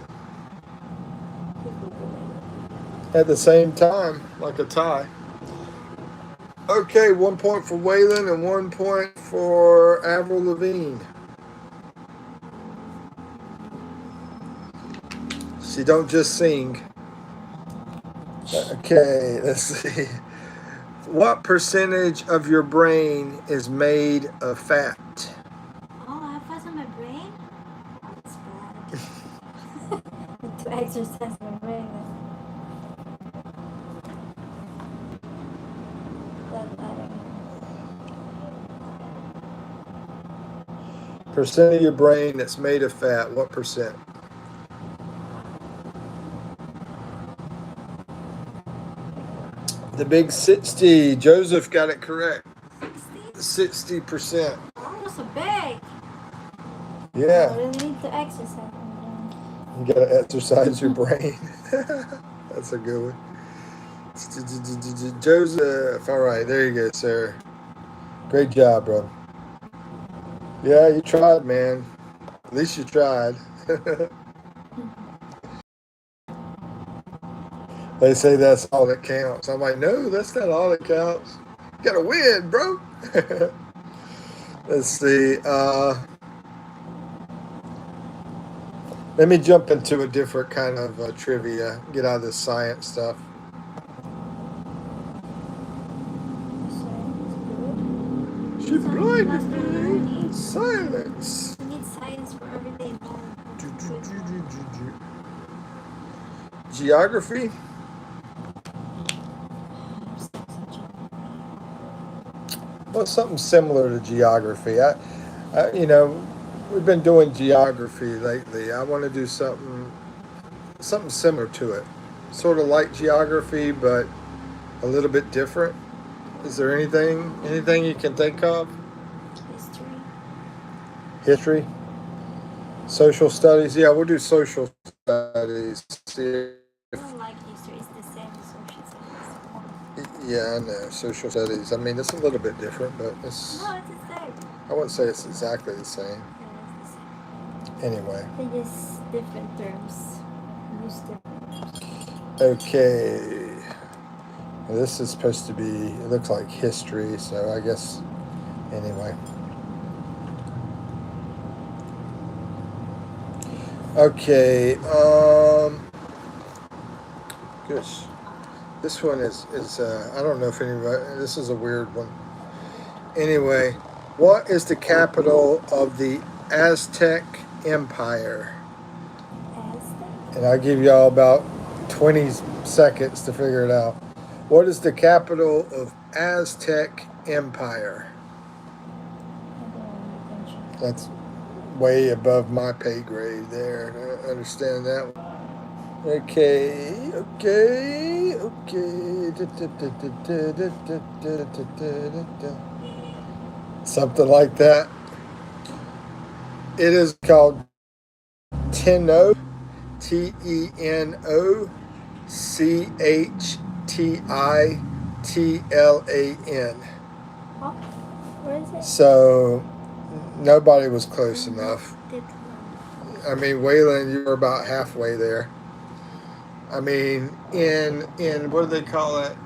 At the same time, like a tie. Okay, 1 point for Waylon and 1 point for Avril Lavigne. She don't just sing. Okay, let's see. What percentage of your brain is made of fat? Oh, I have fat on my brain? That's bad. To exercise my brain. That I don't know. Percent of your brain that's made of fat. What percent? The big 60. Joseph got it correct. 60? 60%. Oh, that's a big. Yeah. I really need to exercise my brain. You gotta exercise your brain. That's a good one. Joseph. All right, there you go, sir. Great job, bro. Yeah, you tried, man. At least you tried. They say that's all that counts. I'm like, no, that's not all that counts. You gotta win, bro. Let's see. Let me jump into a different kind of trivia. Get out of this science stuff. She blinded me. Silence. We need science for everything. Geography. Well, something similar to geography. We've been doing geography lately. I want to do something similar to it. Sort of like geography, but a little bit different. Is there anything you can think of? History? Social studies? Yeah, we'll do social studies. See I don't like history. It's the same as social studies. Yeah, I know. Social studies. I mean, it's a little bit different, but it's... No, it's the same. I wouldn't say it's exactly the same. Yeah, it's the same. Anyway. They just different terms. Use different terms. Okay. Well, this is supposed to be... It looks like history, so I guess... Anyway. Okay. Gosh. This one is I don't know if anybody... This is a weird one. Anyway, what is the capital of the Aztec Empire? Aztec? And I'll give y'all about 20 seconds to figure it out. What is the capital of Aztec Empire? That's way above my pay grade there. I understand that one. Okay. Something like that. It is called Tenno, Tenochtitlan. Oh, where is it? So nobody was close enough. I mean, Waylon, you were about halfway there. I mean, in what do they call it?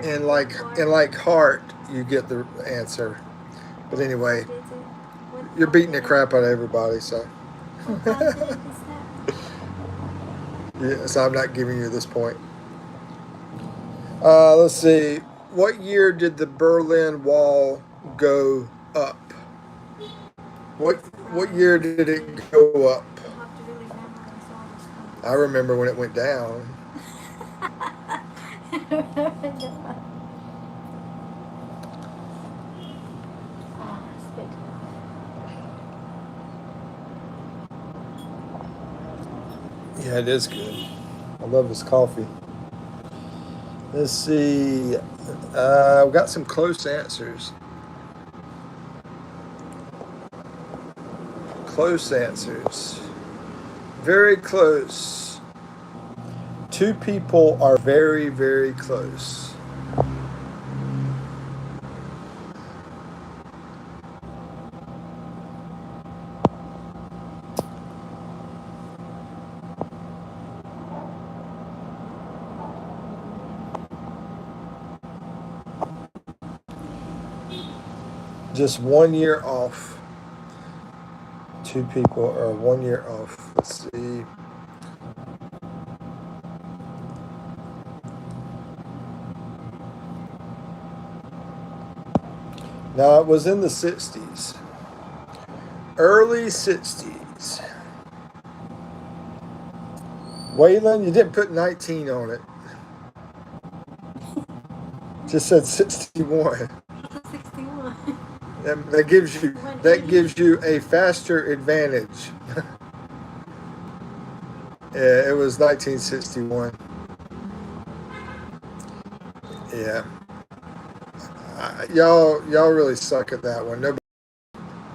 In like heart, you get the answer. But anyway, you're beating the crap out of everybody, so. What continent is that? Yeah, so I'm not giving you this point. Let's see. What year did the Berlin Wall go up? What year did it go up? I remember when it went down. Yeah, it is good. I love this coffee. Let's see. We've got some close answers. Close answers. Very close. Two people are very, very close. Just 1 year off. Two people are 1 year off. Let's see. No, it was in the 60s. Early 60s. Waylon, you didn't put 19 on it. Just said 61. 61. That gives you a faster advantage. Yeah, it was 1961. Yeah. Y'all really suck at that one. Nobody.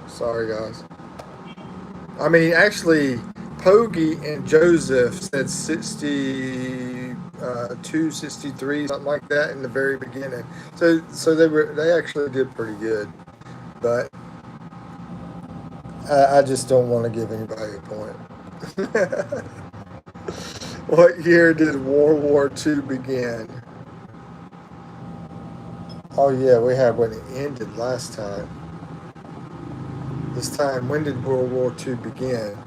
Sorry, guys. I mean, actually, Pogie and Joseph said 62, 63, something like that in the very beginning. So they actually did pretty good, but I just don't want to give anybody a point. What year did World War II begin? Oh yeah, we had when it ended last time. This time, when did World War II begin?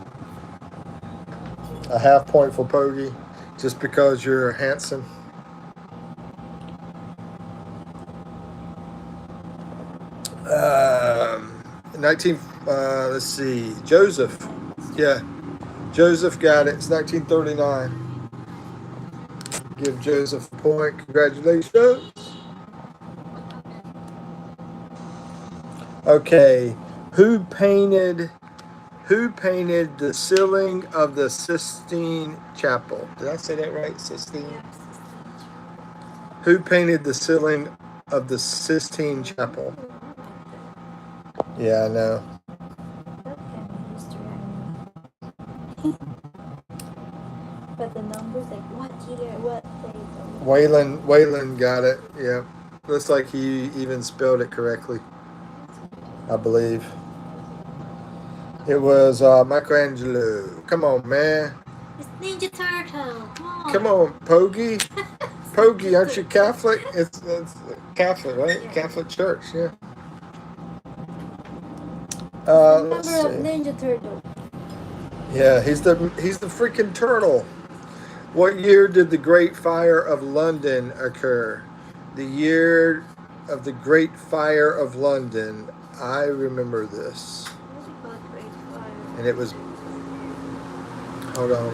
A half point for Pogie, just because you're handsome. Um, 19. Let's see. Joseph. Yeah, Joseph got it. It's 1939. Give Joseph a point. Congratulations. Okay, who painted the ceiling of the Sistine Chapel? Did I say that right? Sistine? Who painted the ceiling of the Sistine Chapel? Yeah, I know. But the numbers, like what year, what date? Waylon got it. Yeah. Looks like he even spelled it correctly, I believe. It was Michelangelo. Come on, man. It's Ninja Turtle. Come on, Pogie. Pogie, aren't you Catholic? It's Catholic, right? Yeah. Catholic Church, yeah. Let's see. Of Ninja Turtle. Yeah, he's the freaking turtle. What year did the Great Fire of London occur? The year of the Great Fire of London. I remember this. What is it called, Great Fire? And it was. Hold on.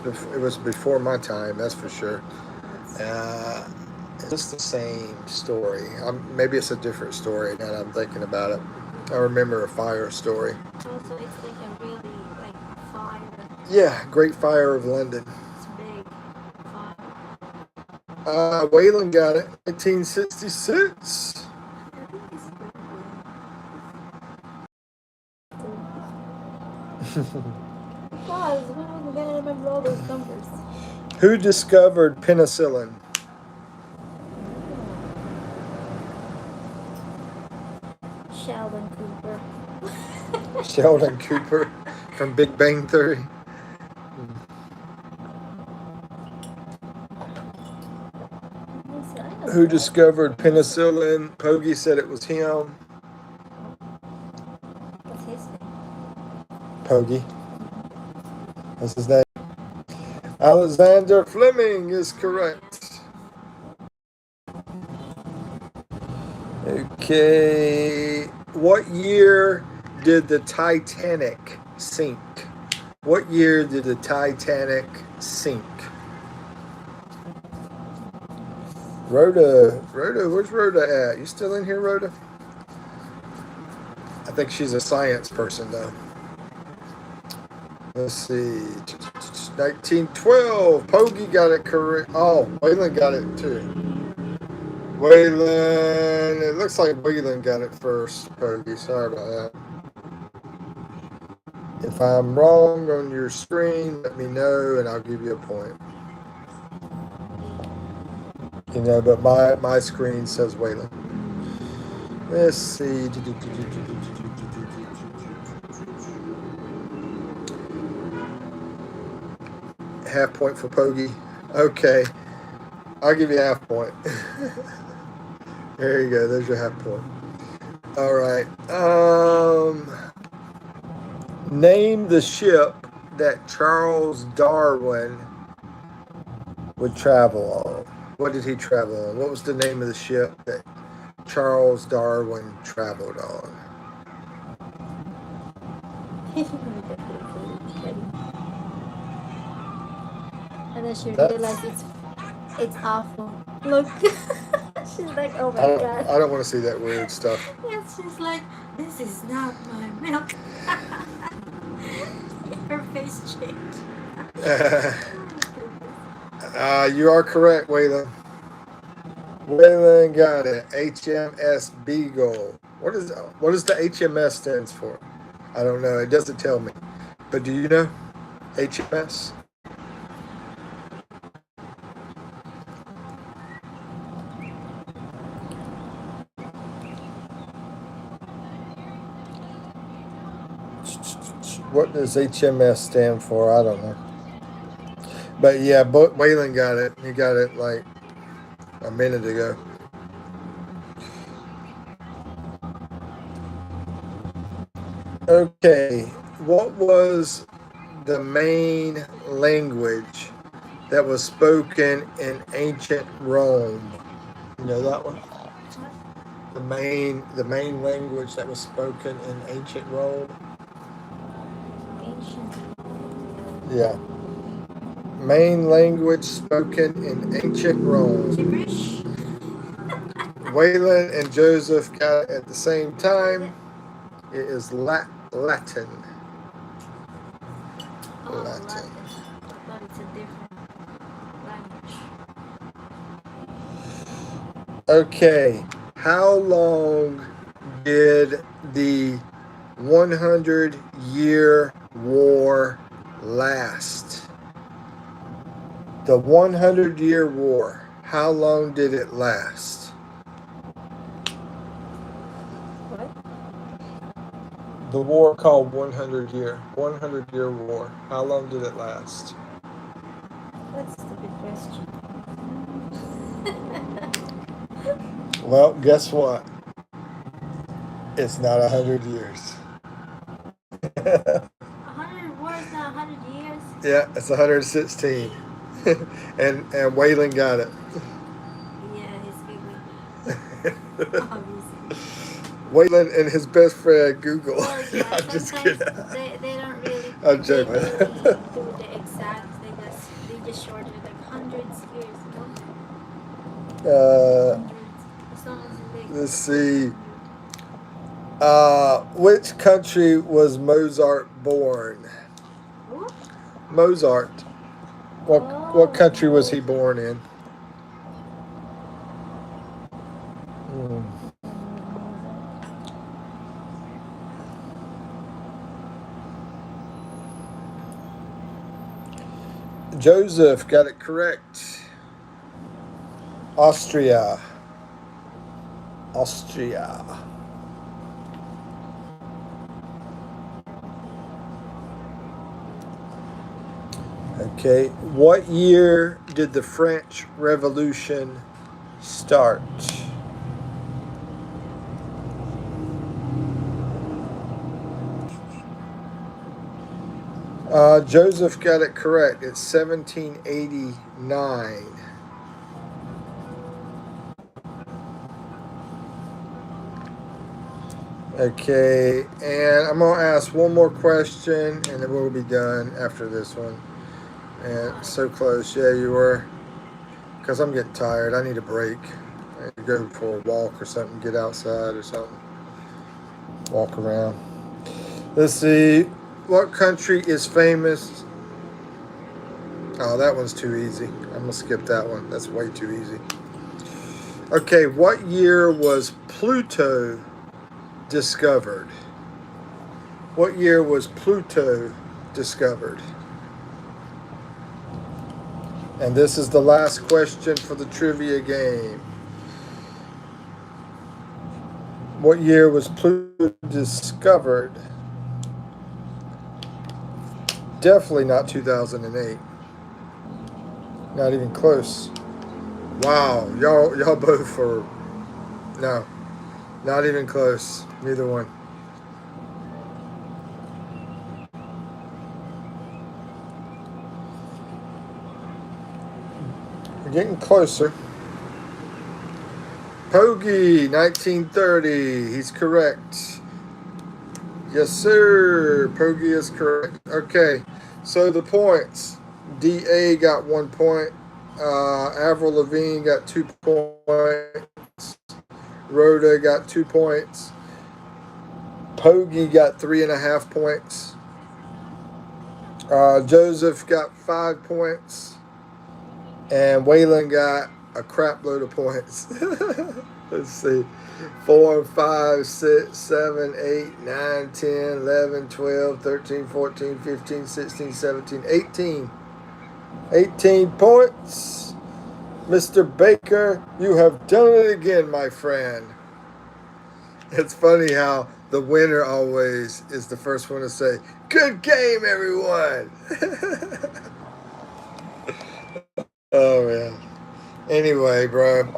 it was before my time, that's for sure. Let's see. Is this the same story? Maybe it's a different story now that I'm thinking about it. I remember a fire story. Oh, so it's like a really like fire. Yeah, Great Fire of London. It's big fire. Wayland got it, 1966. I think it's pretty good. Because when I'm gonna remember all those numbers. Who discovered penicillin? Sheldon Cooper. Sheldon Cooper from Big Bang Theory. Who discovered penicillin? Pogie said it was him. What's his name? Pogie. That's his name. Alexander Fleming is correct. Okay. What year did the Titanic sink? What year did the Titanic sink? Rhoda, where's Rhoda at? You still in here, Rhoda? I think she's a science person, though. Let's see. 1912. Pogie got it correct. Oh, Waylon got it too. Waylon. It looks like Waylon got it first, Pogie. Sorry about that. If I'm wrong on your screen, let me know and I'll give you a point. You know, but my screen says Waylon. Let's see. Half point for Pogie. Okay. I'll give you a half point. There you go. There's your half point. All right. Name the ship that Charles Darwin would travel on. What did he travel on? What was the name of the ship that Charles Darwin traveled on? And then she realized it's awful. Look, she's like, oh my god. I don't want to see that weird stuff. Yes, she's like, this is not my milk. Her face changed. You are correct, Waylon. Waylon got it. HMS Beagle. What does the HMS stands for? I don't know. It doesn't tell me. But do you know? HMS? What does HMS stand for? I don't know. But yeah, Waylon got it. He got it like a minute ago. Okay, what was the main language that was spoken in ancient Rome? You know that one? The main language that was spoken in ancient Rome? Ancient. Yeah. Main language spoken in ancient Rome. Gibberish. Waylon and Joseph got it at the same time. It is Latin. Oh, Latin. But it's a different language. Okay. How long did the 100-year war last? The 100-year war. How long did it last? What? The war called 100-year war. How long did it last? That's a stupid question. Well, guess what? It's not 100 years. 100 wars, not 100 years. Yeah, it's 116. and Waylon got it. Yeah, he's giggling. Obviously. Waylon and his best friend Google. Well, yeah, I'm just kidding. They don't really. I'm joking. They really do the exact. They just is shorter, like hundreds years, Uh, As long as it let's see. Which country was Mozart born? Who? Mozart. What country was he born in? Hmm. Joseph got it correct. Austria. Austria. Okay. What year did the French Revolution start? Joseph got it correct. It's 1789. Okay, and I'm going to ask one more question, and then we'll be done after this one. And so close. Yeah, you were. Because I'm getting tired. I need a break. I need to go for a walk or something, get outside or something. Walk around. Let's see. What country is famous? Oh, that one's too easy. I'm going to skip that one. That's way too easy. Okay, what year was Pluto discovered? What year was Pluto discovered? And this is the last question for the trivia game. What year was Pluto discovered? Definitely not 2008. Not even close. Wow, y'all both are no, not even close. Neither one. We're getting closer. Poggi, 1930. He's correct. Yes, sir. Poggi is correct. Okay, so the points. DA got 1 point. Avril Lavigne got 2 points. Rhoda got 2 points. Poggi got 3.5 points. Joseph got 5 points. And Waylon got a crap load of points. Let's see. 4, 5, 6, 7, 8, 9, 10, 11, 12, 13, 14, 15, 16, 17, 18. 18 points. Mr. Baker, you have done it again, my friend. It's funny how the winner always is the first one to say, "Good game, everyone." Oh, man. Anyway, bro.